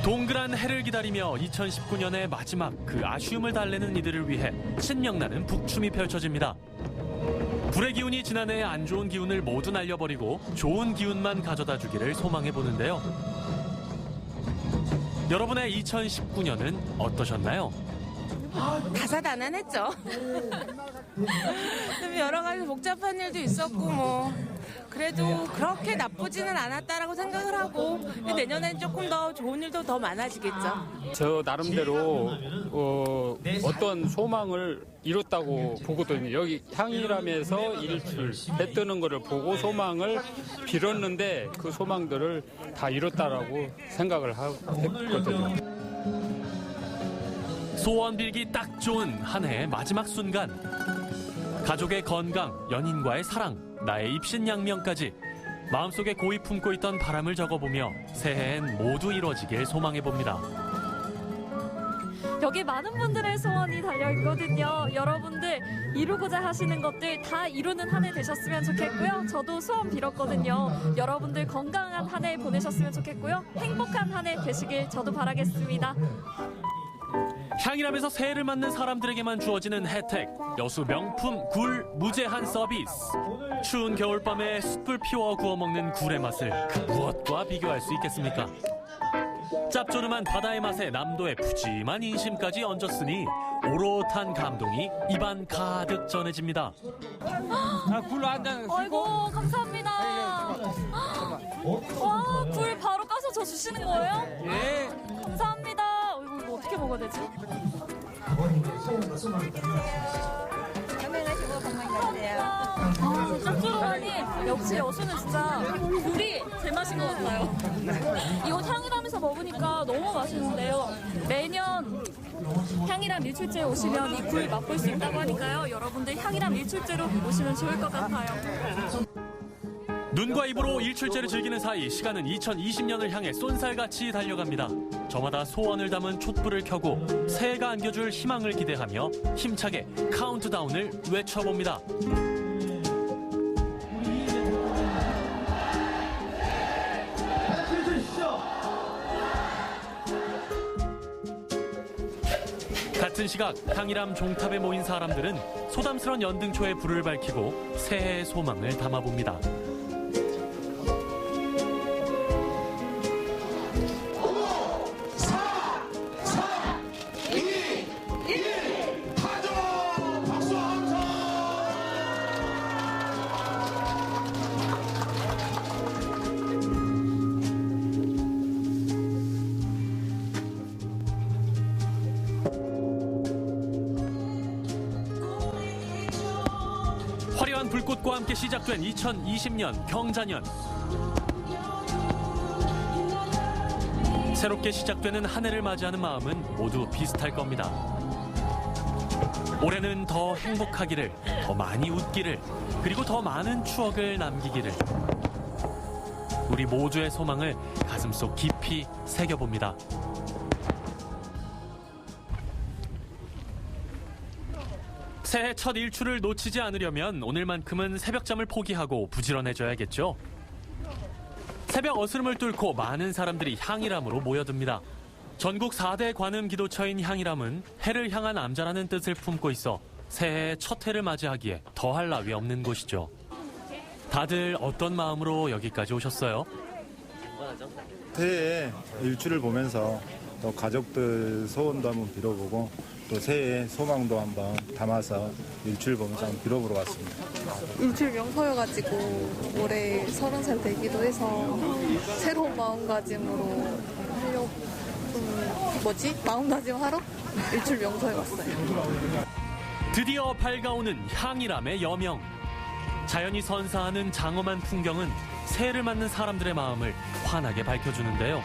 동그란 해를 기다리며 2019년의 마지막 그 아쉬움을 달래는 이들을 위해 신명나는 북춤이 펼쳐집니다. 불의 기운이 지난해의 안 좋은 기운을 모두 날려버리고 좋은 기운만 가져다 주기를 소망해보는데요. 여러분의 2019년은 어떠셨나요? 다사다난했죠. 여러 가지 복잡한 일도 있었고 뭐 그래도 그렇게 나쁘지는 않았다라고 생각을 하고 내년엔 조금 더 좋은 일도 더 많아지겠죠. 저 나름대로 어떤 소망을 이뤘다고 보거든요. 여기 향일암에서 일출 해 뜨는 거를 보고 소망을 빌었는데 그 소망들을 다 이뤘다라고 생각을 했거든요. 소원 빌기 딱 좋은 한 해의 마지막 순간. 가족의 건강, 연인과의 사랑, 나의 입신양명까지 마음속에 고이 품고 있던 바람을 적어보며 새해엔 모두 이루어지길 소망해봅니다. 여기 많은 분들의 소원이 달려있거든요. 여러분들 이루고자 하시는 것들 다 이루는 한 해 되셨으면 좋겠고요. 저도 소원 빌었거든요. 여러분들 건강한 한 해 보내셨으면 좋겠고요. 행복한 한 해 되시길 저도 바라겠습니다. 향일암에서 새해를 맞는 사람들에게만 주어지는 혜택, 여수 명품 굴 무제한 서비스. 추운 겨울밤에 숯불 피워 구워 먹는 굴의 맛을 그 무엇과 비교할 수 있겠습니까? 짭조름한 바다의 맛에 남도의 푸짐한 인심까지 얹었으니 오롯한 감동이 입안 가득 전해집니다. 굴 한 잔 쓰고. 아이고 감사합니다. 와, 굴 바로 까서 저 주시는 거예요? 예. 감사합니다. 이거 어떻게 먹어야 되지? 건강하시고 건강히 가세요. 짭조름하니 역시 여수는 진짜 굴이 제맛인 것 같아요. 이거 향일암에서 먹으니까 너무 맛있는데요. 매년 향일암 일출제에 오시면 이 굴 맛볼 수 있다고 하니까요. 여러분들 향일암 일출제로 오시면 좋을 것 같아요. 눈과 입으로 일출제를 즐기는 사이 시간은 2020년을 향해 쏜살같이 달려갑니다. 저마다 소원을 담은 촛불을 켜고 새해가 안겨줄 희망을 기대하며 힘차게 카운트다운을 외쳐봅니다. 같은 시각 향일암 종탑에 모인 사람들은 소담스런 연등초에 불을 밝히고 새해의 소망을 담아봅니다. 화려한 불꽃과 함께 시작된 2020년 경자년. 새롭게 시작되는 한 해를 맞이하는 마음은 모두 비슷할 겁니다. 올해는 더 행복하기를, 더 많이 웃기를, 그리고 더 많은 추억을 남기기를. 우리 모두의 소망을 가슴속 깊이 새겨봅니다. 새해 첫 일출을 놓치지 않으려면 오늘만큼은 새벽잠을 포기하고 부지런해져야겠죠. 새벽 어스름을 뚫고 많은 사람들이 향일암으로 모여듭니다. 전국 4대 관음 기도처인 향일암은 해를 향한 암자라는 뜻을 품고 있어 새해 첫 해를 맞이하기에 더할 나위 없는 곳이죠. 다들 어떤 마음으로 여기까지 오셨어요? 새해 일출을 보면서 또 가족들 소원도 한번 빌어보고 또 새해 소망도 한번 담아서 일출 보면서 한번 빌어보러 왔습니다. 일출 명소여가지고 올해 30살 되기도 해서 새로운 마음가짐으로 하려고 마음다짐하러 일출 명소에 왔어요. 드디어 밝아오는 향이람의 여명. 자연이 선사하는 장엄한 풍경은 새해를 맞는 사람들의 마음을 환하게 밝혀주는데요.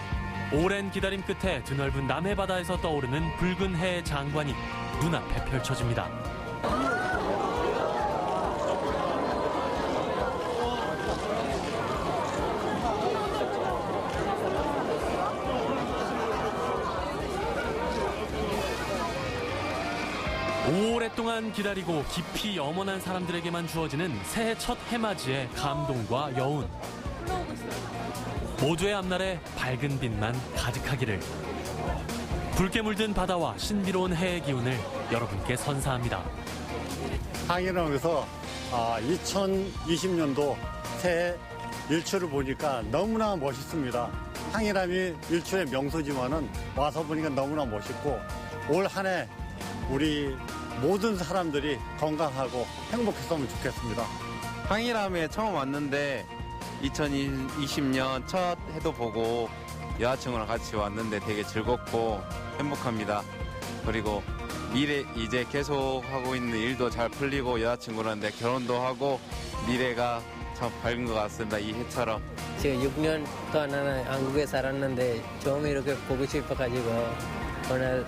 오랜 기다림 끝에 드넓은 남해바다에서 떠오르는 붉은 해의 장관이 눈앞에 펼쳐집니다. '오랫동안 기다리고 깊이 염원한 사람들에게만 주어지는 새해 첫 해맞이의 감동과 여운. 모두의 앞날에 밝은 빛만 가득하기를. 붉게 물든 바다와 신비로운 해의 기운을 여러분께 선사합니다. 향이람에서 2020년도 새해 일출을 보니까 너무나 멋있습니다. 향이람이 일출의 명소지만은 와서 보니까 너무나 멋있고, 올 한 해 우리 모든 사람들이 건강하고 행복했으면 좋겠습니다. 향이람에 처음 왔는데 2020년 첫 해도 보고 여자친구랑 같이 왔는데 되게 즐겁고 행복합니다. 그리고 미래 이제 계속 하고 있는 일도 잘 풀리고 여자친구랑 결혼도 하고 미래가 참 밝은 것 같습니다. 이 해처럼. 지금 6년 동안 나는 한국에 살았는데 처음 이렇게 보고 싶어가지고 오늘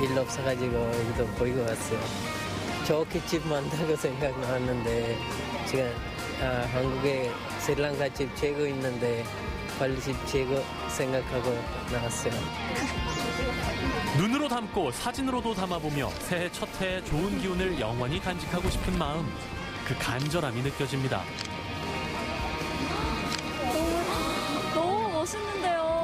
일 없어가지고 여기도 보이고 왔어요. 좋게 집 만들고 생각 나왔는데 지금 한국에 스리랑카 집 최고 있는데 빨리 집 최고 생각하고 나왔어요. 눈으로 담고 사진으로도 담아보며 새해 첫 해의 좋은 기운을 영원히 간직하고 싶은 마음, 그 간절함이 느껴집니다. 너무 멋있는데요.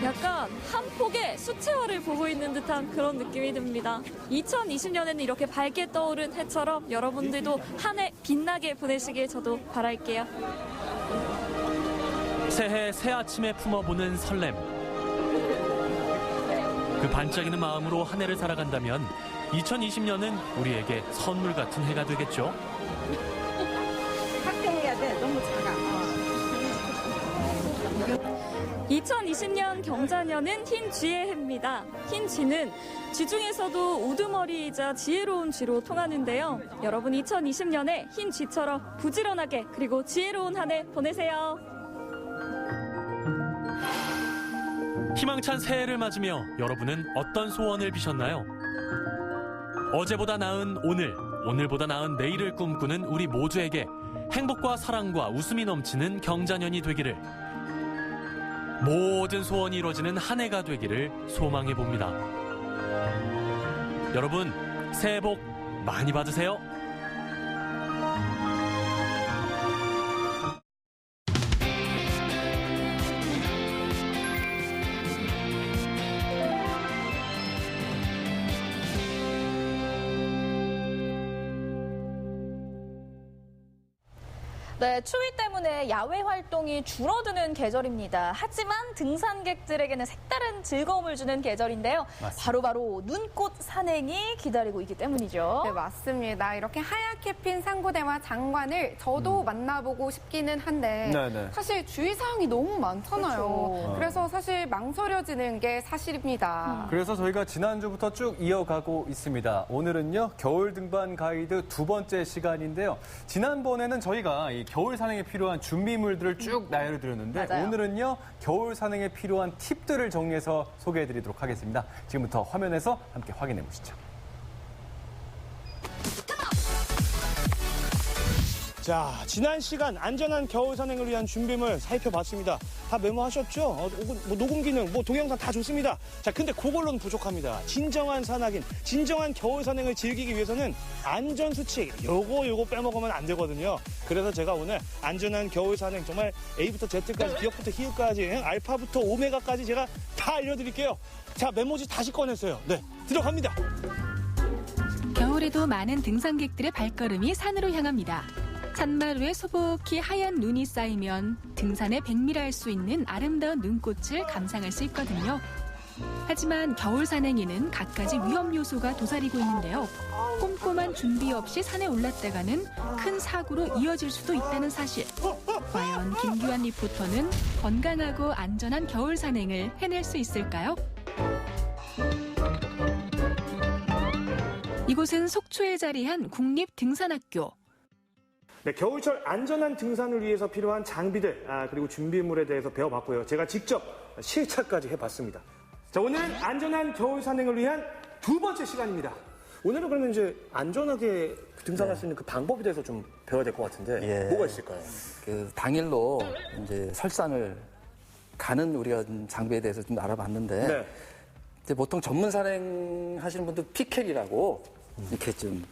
약간 한 폭의 수채화를 보고 있는 듯한 그런 느낌이 듭니다. 2020년에는 이렇게 밝게 떠오른 해처럼 여러분들도 한 해 빛나게 보내시길 저도 바랄게요. 새해 새 아침에 품어보는 설렘. 그 반짝이는 마음으로 한 해를 살아간다면 2020년은 우리에게 선물 같은 해가 되겠죠. 확대해야 돼. 너무 작아. 2020년 경자년은 흰 쥐의 해입니다. 흰 쥐는 쥐 중에서도 우두머리이자 지혜로운 쥐로 통하는데요. 여러분 2020년에 흰 쥐처럼 부지런하게 그리고 지혜로운 한 해 보내세요. 희망찬 새해를 맞으며 여러분은 어떤 소원을 비셨나요? 어제보다 나은 오늘, 오늘보다 나은 내일을 꿈꾸는 우리 모두에게 행복과 사랑과 웃음이 넘치는 경자년이 되기를, 모든 소원이 이루어지는 한 해가 되기를 소망해봅니다. 여러분, 새해 복 많이 받으세요. 네, 추위 때문에 야외 활동이 줄어드는 계절입니다. 하지만 등산객들에게는 색다른 즐거움을 주는 계절인데요. 바로 눈꽃 산행이 기다리고 있기 때문이죠. 네, 맞습니다. 이렇게 하얗게 핀 상고대와 장관을 저도 만나보고 싶기는 한데 사실 주의사항이 너무 많잖아요. 그렇죠. 그래서 사실 망설여지는 게 사실입니다. 그래서 저희가 지난주부터 쭉 이어가고 있습니다. 오늘은요, 겨울 등반 가이드 두 번째 시간인데요. 지난번에는 저희가 이 겨울 산행에 필요한 준비물들을 쭉 나열해 드렸는데 오늘은요, 겨울 산행에 필요한 팁들을 정리해서 소개해 드리도록 하겠습니다. 지금부터 화면에서 함께 확인해 보시죠. 자, 지난 시간 안전한 겨울 산행을 위한 준비물 살펴봤습니다. 다 메모하셨죠? 녹음 기능, 동영상 다 좋습니다. 자, 근데 그걸로는 부족합니다. 진정한 산악인, 진정한 겨울 산행을 즐기기 위해서는 안전수칙, 요거 빼먹으면 안 되거든요. 그래서 제가 오늘 안전한 겨울 산행, 정말 A부터 Z까지, B부터 H까지, 알파부터 오메가까지 제가 다 알려드릴게요. 자, 메모지 다시 꺼냈어요. 네, 들어갑니다. 겨울에도 많은 등산객들의 발걸음이 산으로 향합니다. 산마루에 소복히 하얀 눈이 쌓이면 등산에 백미를 할 수 있는 아름다운 눈꽃을 감상할 수 있거든요. 하지만 겨울 산행에는 갖가지 위험 요소가 도사리고 있는데요. 꼼꼼한 준비 없이 산에 올랐다가는 큰 사고로 이어질 수도 있다는 사실. 과연 김규환 리포터는 건강하고 안전한 겨울 산행을 해낼 수 있을까요? 이곳은 속초에 자리한 국립등산학교. 네, 겨울철 안전한 등산을 위해서 필요한 장비들 그리고 준비물에 대해서 배워봤고요. 제가 직접 실차까지 해봤습니다. 자, 오늘은 안전한 겨울 산행을 위한 두 번째 시간입니다. 오늘은 그러면 이제 안전하게 등산할 수 있는 그 방법에 대해서 좀 배워야 될 것 같은데 뭐가 있을까요? 그 당일로 이제 설산을 가는 우리가 장비에 대해서 좀 알아봤는데 이제 보통 전문 산행 하시는 분들 피켈이라고 이렇게 좀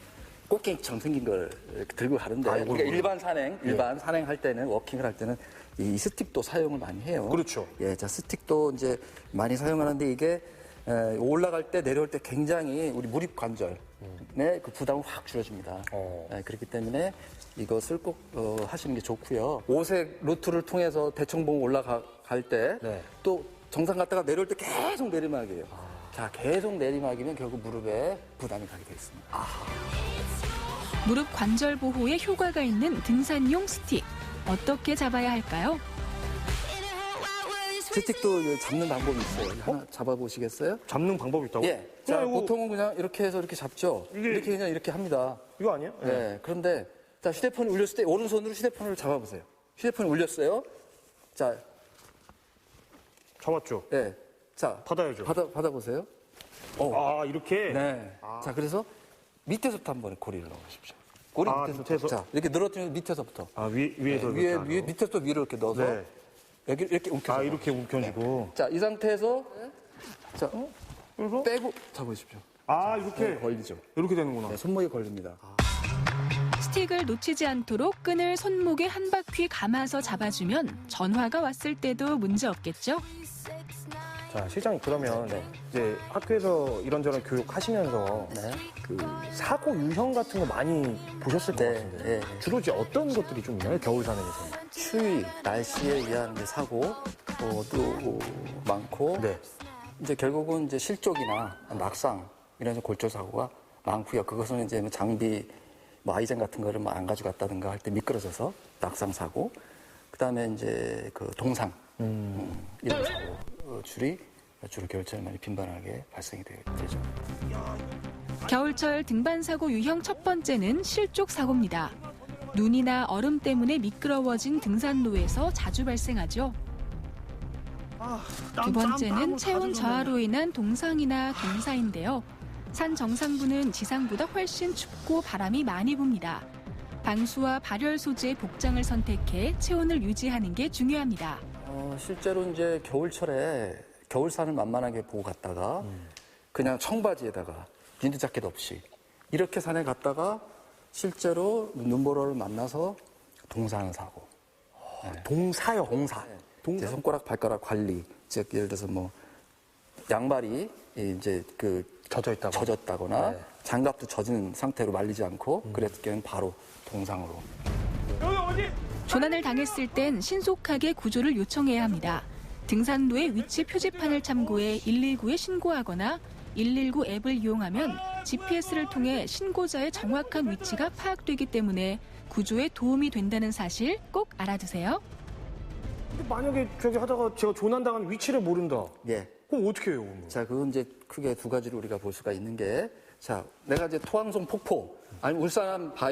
꽃게처럼 생긴 걸 이렇게 들고 가는데 우리가 일반 산행할 때는 워킹을 할 때는 이 스틱도 사용을 많이 해요. 그렇죠. 예, 자 스틱도 이제 많이 사용하는데 이게 올라갈 때 내려올 때 굉장히 우리 무릎 관절의 그 부담을 확 줄여줍니다. 예, 그렇기 때문에 이것을 꼭 하시는 게 좋고요. 오색 루트를 통해서 대청봉 올라갈 때 또 정상 갔다가 내려올 때 계속 내리막이에요. 자, 계속 내리막이면 결국 무릎에 부담이 가게 되어 있습니다. 무릎 관절 보호에 효과가 있는 등산용 스틱. 어떻게 잡아야 할까요? 스틱도 잡는 방법이 있어요. 하나 잡아보시겠어요? 잡는 방법이 있다고? 예. 자, 보통은 그냥 이렇게 해서 이렇게 잡죠. 이렇게 그냥 이렇게 합니다. 이거 아니에요? 네. 그런데 자, 휴대폰을 올렸을 때 오른손으로 휴대폰을 잡아보세요. 휴대폰을 올렸어요. 자. 잡았죠? 네. 자. 받아야죠. 받아보세요. 이렇게? 네. 자, 그래서 밑에서부터 한번 고리를 넣으십시오. 고리 밑에서. 자, 이렇게 늘어뜨리면 밑에서.부터. 위에서. 밑에서 위로 이렇게 넣어서. 여기 이렇게 움켜서. 이렇게 움켜쥐고. 자, 이 상태에서. 자, 빼고 잡으십시오. 이렇게. 걸리죠. 이렇게 되는구나. 네, 손목에 걸립니다. 스틱을 놓치지 않도록 끈을 손목에 한 바퀴 감아서 잡아주면 전화가 왔을 때도 문제 없겠죠? 자, 실장님 그러면 이제 학교에서 이런저런 교육하시면서 그 사고 유형 같은 거 많이 보셨을 것 같은데 주로 이제 어떤 것들이 좀 있나요? 겨울 산행에서? 추위, 날씨에 의한 사고 또 많고 이제 결국은 이제 실족이나 낙상 이런 골절 사고가 많고요. 그것은 이제 장비 아이젠 같은 거를 안 가져갔다든가 할 때 미끄러져서 낙상 사고, 그다음에 이제 그 동상 이런 사고 주로 겨울철에 많이 빈번하게 발생이 되죠. 겨울철 등반 사고 유형 첫 번째는 실족 사고입니다. 눈이나 얼음 때문에 미끄러워진 등산로에서 자주 발생하죠. 두 번째는 체온 저하로 인한 동상이나 동사인데요. 산 정상부는 지상보다 훨씬 춥고 바람이 많이 붑니다. 방수와 발열 소재의 복장을 선택해 체온을 유지하는 게 중요합니다. 실제로 이제 겨울철에 겨울산을 만만하게 보고 갔다가 그냥 청바지에다가 윈드 자켓 없이 이렇게 산에 갔다가 실제로 눈보라를 만나서 동사하는 사고. 동사요? 동사. 제 손가락, 발가락 관리. 즉 예를 들어서 뭐 양말이 이제 그 젖었다거나 장갑도 젖은 상태로 말리지 않고 그랬을 때는 바로 동상으로. 조난을 당했을 땐 신속하게 구조를 요청해야 합니다. 등산로의 위치 표지판을 참고해 119에 신고하거나 119 앱을 이용하면 GPS를 통해 신고자의 정확한 위치가 파악되기 때문에 구조에 도움이 된다는 사실 꼭 알아두세요. 만약에 저기 하다가 제가 조난당한 위치를 모른다. 그럼 어떻게 해요? 자, 그건 이제 크게 두 가지로 우리가 볼 수가 있는 게, 자, 내가 이제 토항성 폭포, 아니면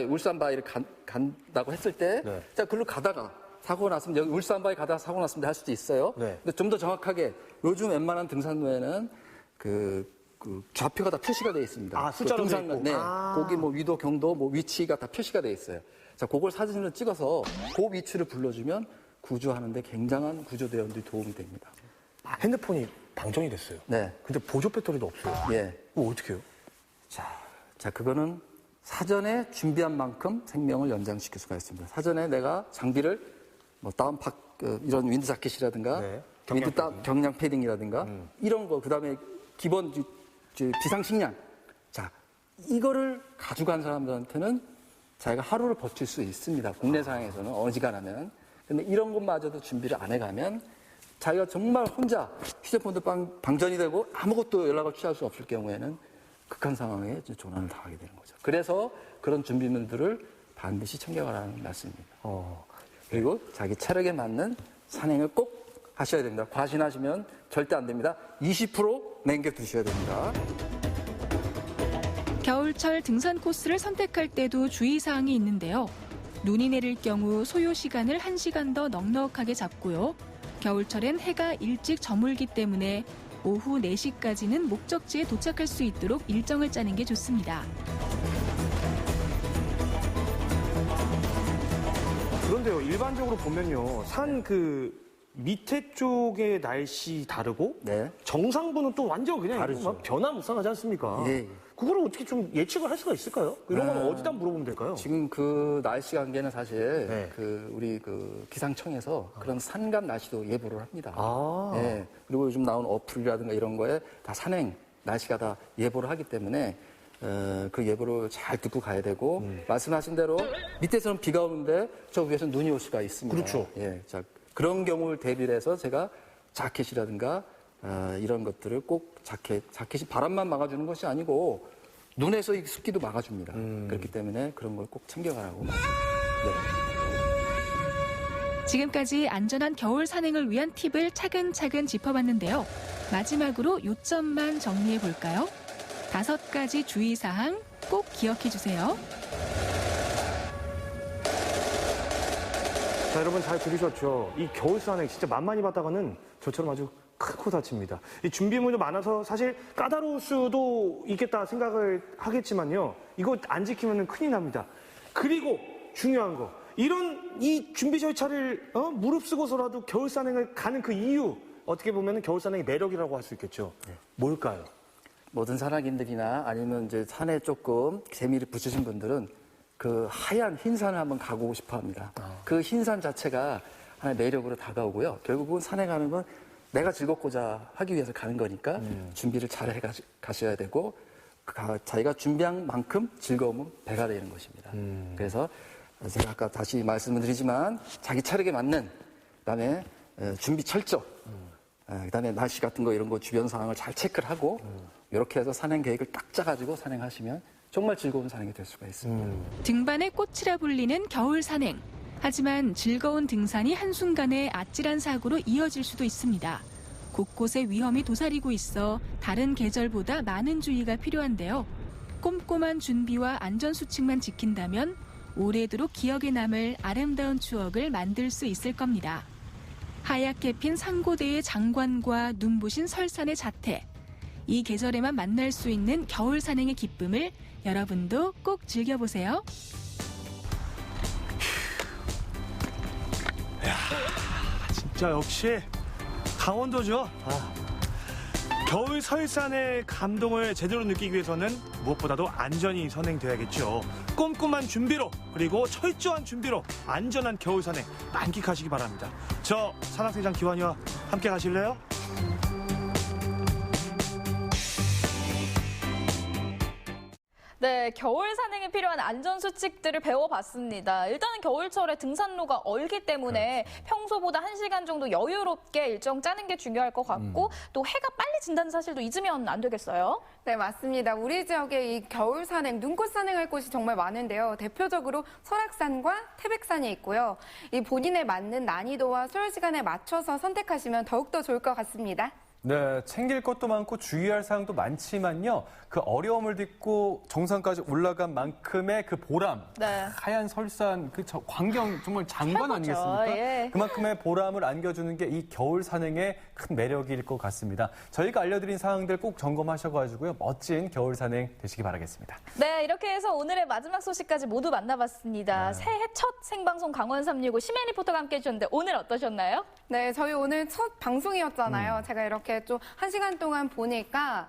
울산 바위를 간다고 했을 때, 자, 글로 가다가 사고 났으면, 여기 울산 바위 가다가 사고 났으면 할 수도 있어요. 근데 좀 더 정확하게, 요즘 웬만한 등산로에는 그 좌표가 다 표시가 되어 있습니다. 숫자로 돼 있고. 거기 뭐 위도, 경도, 뭐 위치가 다 표시가 되어 있어요. 자, 그걸 사진으로 찍어서 그 위치를 불러주면 구조하는데 굉장한 구조 대원들이 도움이 됩니다. 핸드폰이 방전이 됐어요. 근데 보조 배터리도 없어요. 그럼 어떻게 해요? 자, 그거는 사전에 준비한 만큼 생명을 연장시킬 수가 있습니다. 사전에 내가 장비를 뭐 이런 윈드 자켓이라든가 경량 패딩이라든가 이런 거, 그다음에 기본 비상식량. 자, 이거를 가져간 사람들한테는 자기가 하루를 버틸 수 있습니다. 국내 상황에서는 어지간하면. 근데 이런 것마저도 준비를 안 해가면 자기가 정말 혼자 휴대폰도 방전이 되고 아무것도 연락을 취할 수 없을 경우에는 극한 상황에 조난을 당하게 되는 거죠. 그래서 그런 준비물들을 반드시 챙겨가라는 말씀입니다. 그리고 자기 체력에 맞는 산행을 꼭 하셔야 됩니다. 과신하시면 절대 안 됩니다. 20% 남겨두셔야 됩니다. 겨울철 등산 코스를 선택할 때도 주의사항이 있는데요. 눈이 내릴 경우 소요 시간을 1시간 더 넉넉하게 잡고요. 겨울철엔 해가 일찍 저물기 때문에 오후 4시까지는 목적지에 도착할 수 있도록 일정을 짜는 게 좋습니다. 그런데요, 일반적으로 보면요, 산 밑에 쪽의 날씨 다르고 정상부는 또 완전 그냥 막 변화무쌍하지 않습니까? 예. 그거를 어떻게 좀 예측을 할 수가 있을까요? 이런 건 어디다 물어보면 될까요? 지금 그 날씨 관계는 사실 우리 기상청에서 그런 산간 날씨도 예보를 합니다. 예. 그리고 요즘 나온 어플이라든가 이런 거에 다 산행 날씨가 다 예보를 하기 때문에 그 예보를 잘 듣고 가야 되고 말씀하신 대로 밑에서는 비가 오는데 저 위에서는 눈이 올 수가 있습니다. 그렇죠. 예. 자, 그런 경우를 대비를 해서 제가 자켓이라든가 이런 것들을 꼭 자켓이 바람만 막아주는 것이 아니고 눈에서 이 습기도 막아줍니다. 그렇기 때문에 그런 걸 꼭 챙겨가라고 말씀드립니다. 지금까지 안전한 겨울 산행을 위한 팁을 차근차근 짚어봤는데요. 마지막으로 요점만 정리해 볼까요? 5가지 주의사항 꼭 기억해 주세요. 자, 여러분 잘 들으셨죠? 이 겨울 산행 진짜 만만히 봤다가는 저처럼 아주 큰 코 다칩니다. 이 준비물도 많아서 사실 까다로울 수도 있겠다 생각을 하겠지만요. 이거 안 지키면 큰일 납니다. 그리고 중요한 거, 이 준비 절차를 무릅쓰고서라도 겨울 산행을 가는 그 이유, 어떻게 보면 겨울 산행의 매력이라고 할 수 있겠죠. 뭘까요? 모든 산악인들이나 아니면 이제 산에 조금 재미를 붙이신 분들은 그 하얀 흰 산을 한번 가보고 싶어 합니다. 그 흰 산 자체가 하나의 매력으로 다가오고요. 결국은 산에 가는 건 내가 즐겁고자 하기 위해서 가는 거니까 준비를 잘 가셔야 되고 자기가 준비한 만큼 즐거움은 배가 되는 것입니다. 그래서 제가 아까 다시 말씀을 드리지만 자기 체력에 맞는 그다음에 준비 철저 그다음에 날씨 같은 거 이런 거 주변 상황을 잘 체크를 하고 이렇게 해서 산행 계획을 딱 짜가지고 산행하시면 정말 즐거운 산행이 될 수가 있습니다. 등반의 꽃이라 불리는 겨울 산행. 하지만 즐거운 등산이 한순간에 아찔한 사고로 이어질 수도 있습니다. 곳곳에 위험이 도사리고 있어 다른 계절보다 많은 주의가 필요한데요. 꼼꼼한 준비와 안전수칙만 지킨다면 오래도록 기억에 남을 아름다운 추억을 만들 수 있을 겁니다. 하얗게 핀 상고대의 장관과 눈부신 설산의 자태. 이 계절에만 만날 수 있는 겨울 산행의 기쁨을 여러분도 꼭 즐겨보세요. 진짜 역시 강원도죠. 겨울 설산의 감동을 제대로 느끼기 위해서는 무엇보다도 안전이 선행돼야겠죠. 꼼꼼한 준비로 그리고 철저한 준비로 안전한 겨울 산행 만끽하시기 바랍니다. 저 산악대장 기환이와 함께 가실래요? 네, 겨울 산행에 필요한 안전수칙들을 배워봤습니다. 일단은 겨울철에 등산로가 얼기 때문에 평소보다 1시간 정도 여유롭게 일정 짜는 게 중요할 것 같고 또 해가 빨리 진다는 사실도 잊으면 안 되겠어요? 네, 맞습니다. 우리 지역에 이 겨울 산행, 눈꽃 산행할 곳이 정말 많은데요. 대표적으로 설악산과 태백산이 있고요. 이 본인에 맞는 난이도와 소요 시간에 맞춰서 선택하시면 더욱더 좋을 것 같습니다. 네, 챙길 것도 많고 주의할 사항도 많지만요. 그 어려움을 딛고 정상까지 올라간 만큼의 그 보람, 하얀 설산, 그 광경 정말 장관 아니겠습니까? 예. 그만큼의 보람을 안겨주는 게 이 겨울 산행의 큰 매력일 것 같습니다. 저희가 알려드린 사항들 꼭 점검하셔가지고요. 멋진 겨울 산행 되시기 바라겠습니다. 네, 이렇게 해서 오늘의 마지막 소식까지 모두 만나봤습니다. 새해 첫 생방송 강원 365 심혜 리포터가 함께 해주셨는데 오늘 어떠셨나요? 네, 저희 오늘 첫 방송이었잖아요. 제가 이렇게 좀 1시간 동안 보니까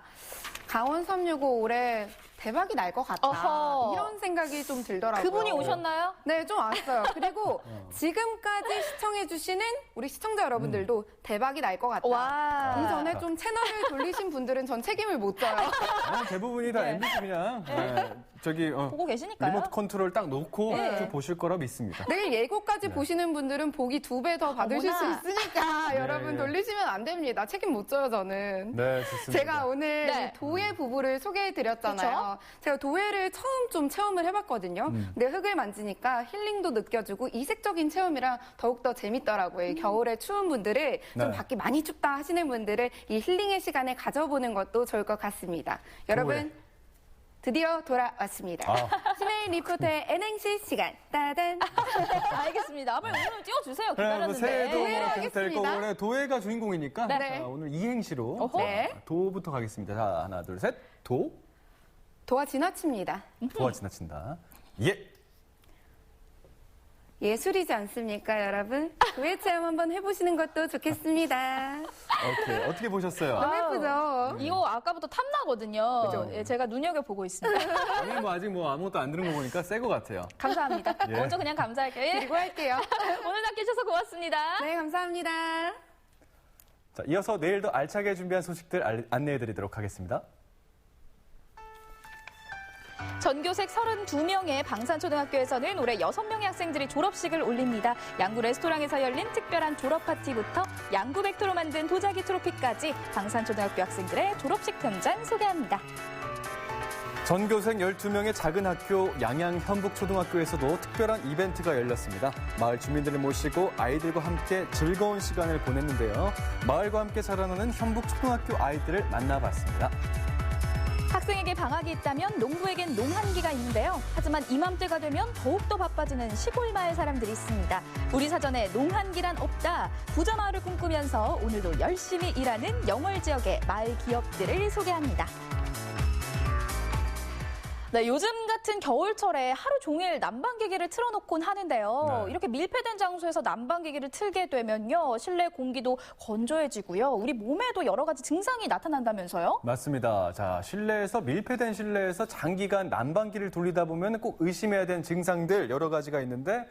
강원 365 올해 대박이 날 것 같다. 어허. 이런 생각이 좀 들더라고요. 그분이 오셨나요? 네, 좀 왔어요. 그리고 지금까지 시청해주시는 우리 시청자 여러분들도 대박이 날 것 같다. 와. 이전에 좀 채널을 돌리신 분들은 전 책임을 못 져요. 대부분이 다 MBC 그냥 저기 보고 계시니까요. 리모트 컨트롤 딱 놓고 네. 쭉 보실 거라 믿습니다. 내일 예고까지 보시는 분들은 보기 2배 더 받으실 어머나. 수 있으니까 네, 여러분 예. 돌리시면 안 됩니다. 책임 못 져요, 저는. 네, 좋습니다. 제가 오늘 네. 이 도예 부부를 소개해드렸잖아요. 제가 도예를 처음 좀 체험을 해봤거든요. 근데 흙을 만지니까 힐링도 느껴지고 이색적인 체험이라 더욱더 재밌더라고요. 이 겨울에 추운 분들을 좀 네. 밖이 많이 춥다 하시는 분들은 이 힐링의 시간을 가져보는 것도 좋을 것 같습니다. 여러분, 드디어 돌아왔습니다. 신혜인 리포터의 N행시 시간. 따단. 알겠습니다. 빨리 오늘 띄워주세요. 그래, 뭐 기다렸는데. 새해도 도예로 계속 될 하겠습니다. 거고 도예가 주인공이니까 네. 자, 오늘 이행시로 어허. 네. 도부터 가겠습니다. 자, 하나, 둘, 셋. 도. 도와 지나칩니다. 도와 지나친다. 예. 예술이지 않습니까, 여러분? 도예 체험 한번 해보시는 것도 좋겠습니다. 오케이. 어떻게 보셨어요? 너무 예쁘죠? 이거 아까부터 탐나거든요. 그죠? 예, 제가 눈여겨보고 있습니다. 오늘 뭐 아직 뭐 아무것도 안 들은 거 보니까 새 거 같아요. 감사합니다. 예. 먼저 그냥 감사할게요. 예. 그리고 할게요. 오늘 함께 해주셔서 고맙습니다. 네, 감사합니다. 자, 이어서 내일도 알차게 준비한 소식들 안내해드리도록 하겠습니다. 전교생 32명의 방산초등학교에서는 올해 6명의 학생들이 졸업식을 올립니다. 양구 레스토랑에서 열린 특별한 졸업 파티부터 양구 백토로 만든 도자기 트로피까지 방산초등학교 학생들의 졸업식 현장 소개합니다. 전교생 12명의 작은 학교 양양 현북초등학교에서도 특별한 이벤트가 열렸습니다. 마을 주민들을 모시고 아이들과 함께 즐거운 시간을 보냈는데요. 마을과 함께 자라나는 현북초등학교 아이들을 만나봤습니다. 학생에게 방학이 있다면 농부에겐 농한기가 있는데요. 하지만 이맘때가 되면 더욱더 바빠지는 시골 마을 사람들이 있습니다. 우리 사전에 농한기란 없다. 부자 마을을 꿈꾸면서 오늘도 열심히 일하는 영월 지역의 마을 기업들을 소개합니다. 네, 요즘 같은 겨울철에 하루 종일 난방기기를 틀어놓곤 하는데요. 네. 이렇게 밀폐된 장소에서 난방기기를 틀게 되면요. 실내 공기도 건조해지고요. 우리 몸에도 여러 가지 증상이 나타난다면서요? 맞습니다. 자, 밀폐된 실내에서 장기간 난방기를 돌리다 보면 꼭 의심해야 되는 증상들 여러 가지가 있는데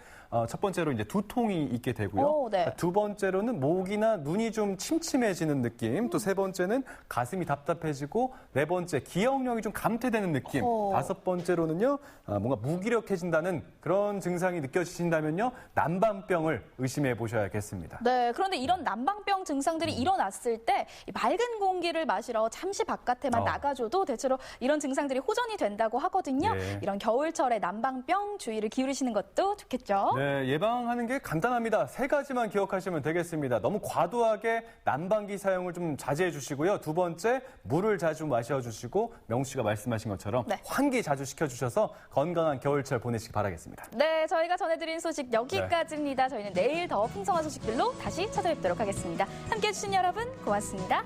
첫 번째로 이제 두통이 있게 되고요. 오, 네. 두 번째로는 목이나 눈이 좀 침침해지는 느낌. 또 세 번째는 가슴이 답답해지고 네 번째 기억력이 좀 감퇴되는 느낌. 다섯 번째로는요. 뭔가 무기력해진다는 그런 증상이 느껴지신다면요. 난방병을 의심해 보셔야겠습니다. 네, 그런데 이런 난방병 증상들이 일어났을 때 맑은 공기를 마시러 잠시 바깥에만 나가줘도 대체로 이런 증상들이 호전이 된다고 하거든요. 예. 이런 겨울철에 난방병 주의를 기울이시는 것도 좋겠죠. 네, 예방하는 게 간단합니다. 세 가지만 기억하시면 되겠습니다. 너무 과도하게 난방기 사용을 좀 자제해 주시고요. 두 번째, 물을 자주 마셔주시고 명수 씨가 말씀하신 것처럼 환기 자주 시켜주셔서 건강한 겨울철 보내시기 바라겠습니다. 네, 저희가 전해드린 소식 여기까지입니다. 저희는 내일 더 풍성한 소식들로 다시 찾아뵙도록 하겠습니다. 함께해 주신 여러분 고맙습니다.